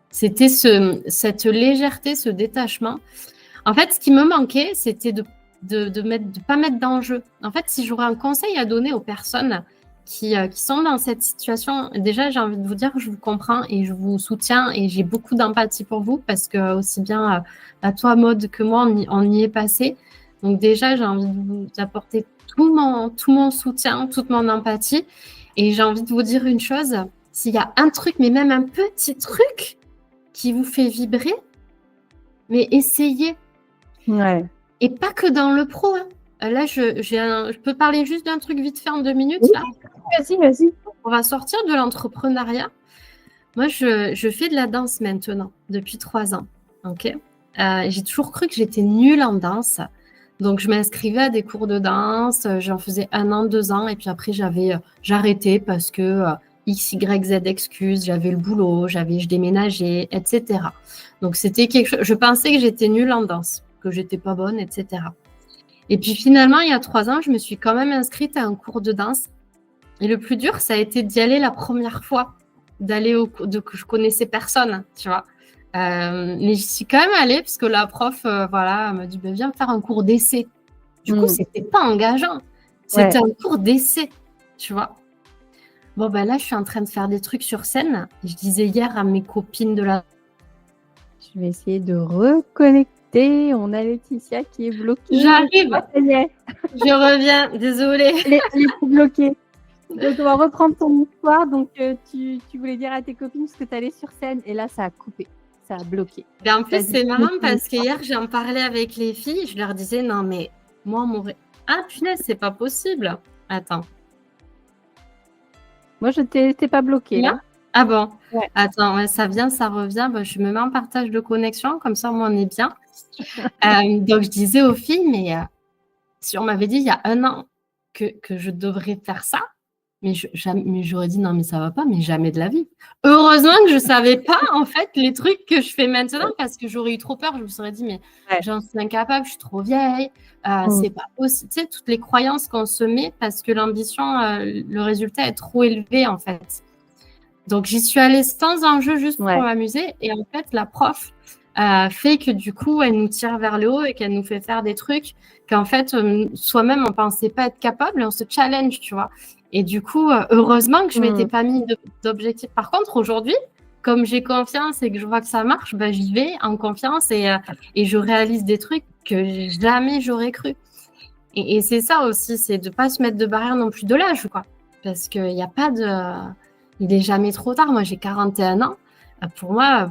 C'était cette légèreté, ce détachement. En fait, ce qui me manquait, c'était de pas mettre d'enjeu. En fait, si j'aurais un conseil à donner aux personnes qui sont dans cette situation, déjà, j'ai envie de vous dire que je vous comprends et je vous soutiens et j'ai beaucoup d'empathie pour vous parce que aussi bien toi, Maud, que moi, on y est passé. Donc déjà, j'ai envie de vous apporter tout mon soutien, toute mon empathie. Et j'ai envie de vous dire une chose, s'il y a un truc, mais même un petit truc qui vous fait vibrer, mais essayez.
Ouais.
Et pas que dans le pro, hein. Là, je peux parler juste d'un truc vite fait en 2 minutes.
Oui,
là.
Vas-y.
On va sortir de l'entrepreneuriat. Moi, je fais de la danse maintenant, depuis 3 ans. Okay, j'ai toujours cru que j'étais nulle en danse. Donc, je m'inscrivais à des cours de danse. J'en faisais 1 an, 2 ans. Et puis après, j'arrêtais parce que X, Y, Z excuses. J'avais le boulot, je déménageais, etc. Donc, c'était quelque chose. Je pensais que j'étais nulle en danse, que j'étais pas bonne, etc. Et puis finalement, il y a 3 ans, je me suis quand même inscrite à un cours de danse. Et le plus dur, ça a été d'y aller la première fois, d'aller que je connaissais personne, tu vois. Mais j'y suis quand même allée parce que la prof, elle m'a dit, viens faire un cours d'essai. Du coup, c'était pas engageant. C'était un cours d'essai, tu vois. Bon, là, je suis en train de faire des trucs sur scène. Je disais hier à mes copines de la...
Je vais essayer de reconnecter. On a Laetitia qui est bloquée.
J'arrive.
Ça y est.
Je reviens, désolée.
Elle est bloquée. Donc, on va reprendre ton histoire. Donc, tu voulais dire à tes copines parce que tu allais sur scène et là, ça a coupé. Ça a bloqué.
En plus, c'est marrant parce qu'hier, j'en parlais avec les filles. Je leur disais, non, mais moi, ah, punaise, c'est pas possible. Attends.
Moi, je t'ai pas bloqué là.
Ah bon? Ouais. Attends, ça vient, ça revient. Je me mets en partage de connexion, comme ça, moi, on est bien. Donc, je disais aux filles, mais si on m'avait dit il y a 1 an que je devrais faire ça, mais j'aurais dit non, mais ça va pas, mais jamais de la vie. Heureusement que je ne savais pas, en fait, les trucs que je fais maintenant, parce que j'aurais eu trop peur. Je me serais dit, mais j'en suis incapable, je suis trop vieille, c'est pas possible. Tu sais, toutes les croyances qu'on se met parce que l'ambition, le résultat est trop élevé, en fait. Donc, j'y suis allée sans enjeu, juste pour m'amuser. Et en fait, la prof fait que du coup, elle nous tire vers le haut et qu'elle nous fait faire des trucs qu'en fait, soi-même, on ne pensait pas être capable et on se challenge, tu vois. Et du coup, heureusement que je ne m'étais pas mis d'objectif. Par contre, aujourd'hui, comme j'ai confiance et que je vois que ça marche, j'y vais en confiance et je réalise des trucs que jamais j'aurais cru. Et c'est ça aussi, c'est de ne pas se mettre de barrière non plus de l'âge, quoi. Parce qu'il n'y a pas de... Il n'est jamais trop tard. Moi, j'ai 41 ans. Pour moi,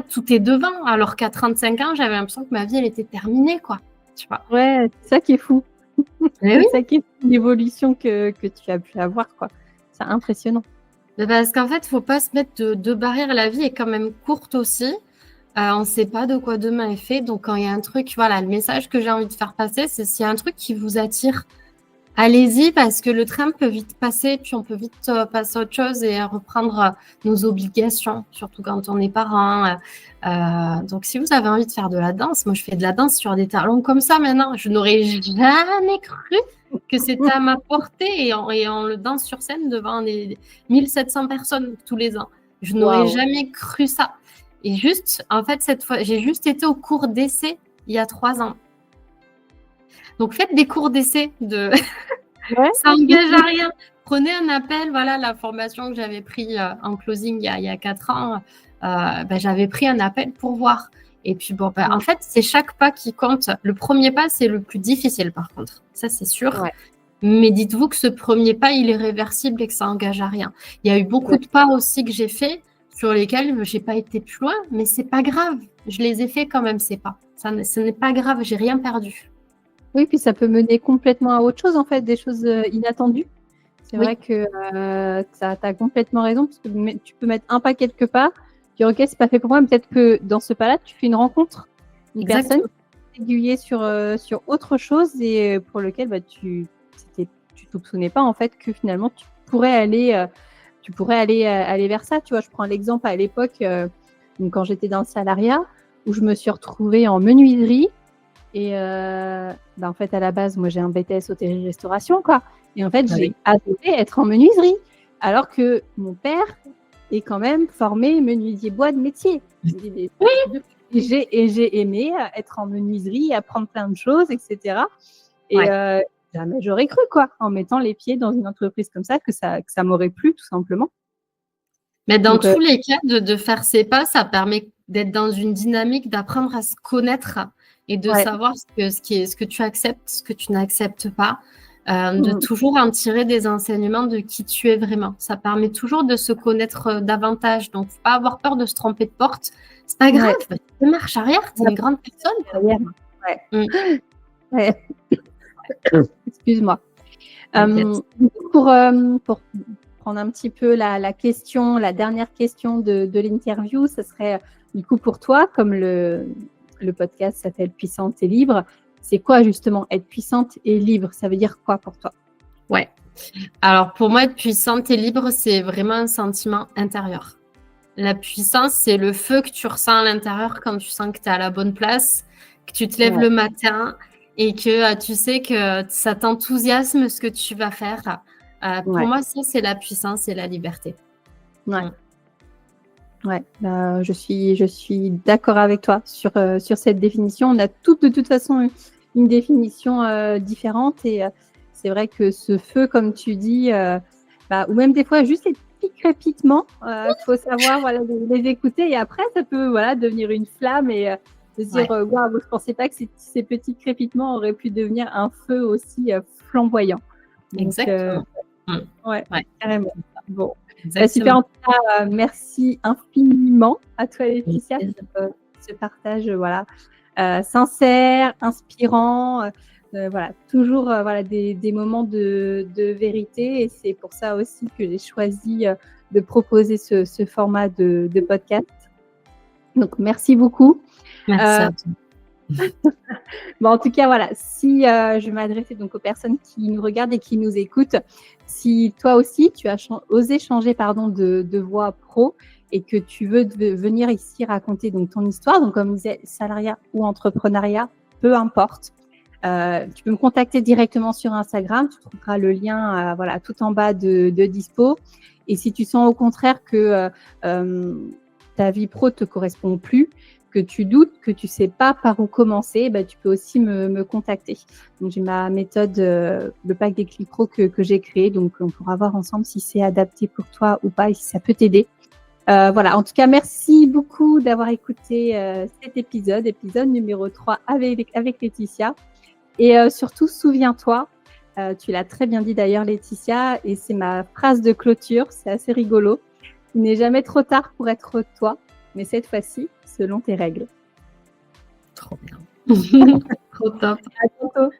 tout est devant. Alors qu'à 35 ans, j'avais l'impression que ma vie, elle était terminée, quoi. Tu vois.
Ouais, c'est ça qui est fou.
C'est
ça qui est l'évolution que tu as pu avoir, quoi. C'est impressionnant.
Parce qu'en fait, il ne faut pas se mettre de barrières. La vie est quand même courte aussi. On ne sait pas de quoi demain est fait. Donc, quand il y a un truc, voilà, le message que j'ai envie de faire passer, c'est s'il y a un truc qui vous attire, allez-y, parce que le train peut vite passer, puis on peut vite passer à autre chose et reprendre nos obligations, surtout quand on est parent. Donc, si vous avez envie de faire de la danse, moi, je fais de la danse sur des talons comme ça maintenant. Je n'aurais jamais cru que c'était à ma portée et on le danse sur scène devant des 1700 personnes tous les ans. Je n'aurais jamais cru ça. Et juste, en fait, cette fois, j'ai juste été au cours d'essai il y a 3 ans. Donc, faites des cours d'essai ça engage à rien. Prenez un appel, voilà, la formation que j'avais pris en closing il y a 4 ans, j'avais pris un appel pour voir. Et puis, en fait, c'est chaque pas qui compte. Le premier pas, c'est le plus difficile, par contre. Ça, c'est sûr. Ouais. Mais dites-vous que ce premier pas, il est réversible et que ça engage à rien. Il y a eu beaucoup de pas aussi que j'ai fait sur lesquels je n'ai pas été plus loin, mais c'est pas grave. Je les ai fait quand même, ces pas. Ce n'est pas grave, j'ai rien perdu.
Oui, puis ça peut mener complètement à autre chose, en fait, des choses inattendues. C'est vrai que tu as complètement raison, parce que tu peux mettre un pas quelque part, puis ok, c'est pas fait pour moi, mais peut-être que dans ce pas-là, tu fais une rencontre, une personne qui t'est aiguillée sur autre chose et pour lequel tu soupçonnais pas, en fait, que finalement, tu pourrais aller vers ça. Tu vois, je prends l'exemple à l'époque, quand j'étais dans le salariat, où je me suis retrouvée en menuiserie. Et en fait, à la base, moi, j'ai un BTS hôtellerie-restauration, quoi. Et en fait, j'ai adoré être en menuiserie, alors que mon père est quand même formé menuisier bois de métier. Et j'ai aimé être en menuiserie, apprendre plein de choses, etc. Et jamais j'aurais cru, quoi, en mettant les pieds dans une entreprise comme ça, que ça m'aurait plu, tout simplement.
Mais dans tous les cas, de faire ces pas, ça permet d'être dans une dynamique, d'apprendre à se connaître et de savoir ce que tu acceptes, ce que tu n'acceptes pas, de toujours en tirer des enseignements de qui tu es vraiment. Ça permet toujours de se connaître davantage. Donc, il ne faut pas avoir peur de se tromper de porte. C'est pas grave, tu marches arrière, tu es une grande personne.
Excuse-moi. Pour prendre un petit peu la dernière question de l'interview, ce serait du coup pour toi, comme le podcast s'appelle Puissante et libre, c'est quoi justement être puissante et libre? Ça veut dire quoi pour toi?
Ouais. Alors pour moi, être puissante et libre, c'est vraiment un sentiment intérieur. La puissance, c'est le feu que tu ressens à l'intérieur quand tu sens que tu es à la bonne place, que tu te lèves le matin et que tu sais que ça t'enthousiasme ce que tu vas faire. Pour moi, ça, c'est la puissance et la liberté.
Je suis d'accord avec toi sur cette définition. On a de toute façon une définition différente et c'est vrai que ce feu, comme tu dis, ou même des fois juste les petits crépitements, faut savoir les écouter et après ça peut devenir une flamme et se dire waouh, je pensais pas que ces petits crépitements auraient pu devenir un feu aussi flamboyant.
Donc, exactement.
Carrément. Bon. Super, en tout cas, merci infiniment à toi, Laetitia, pour ce partage sincère, inspirant, toujours des moments de vérité et c'est pour ça aussi que j'ai choisi de proposer ce format de podcast. Donc, merci beaucoup.
Merci à toi.
En tout cas, si je m'adressais donc aux personnes qui nous regardent et qui nous écoutent, si toi aussi tu as osé changer de voie pro et que tu veux venir ici raconter donc ton histoire, donc comme je disais, salariat ou entrepreneuriat, peu importe, tu peux me contacter directement sur Instagram, tu trouveras le lien tout en bas de dispo. Et si tu sens au contraire que ta vie pro te correspond plus, que tu doutes, que tu sais pas par où commencer, tu peux aussi me contacter. Donc, j'ai ma méthode, le pack des clics pro que j'ai créé. Donc, on pourra voir ensemble si c'est adapté pour toi ou pas et si ça peut t'aider. En tout cas, merci beaucoup d'avoir écouté cet épisode numéro 3 avec Laetitia. Et surtout, souviens-toi, tu l'as très bien dit d'ailleurs, Laetitia, et c'est ma phrase de clôture, c'est assez rigolo. Il n'est jamais trop tard pour être toi, mais cette fois-ci, selon tes règles.
Trop bien. Trop top.
À bientôt.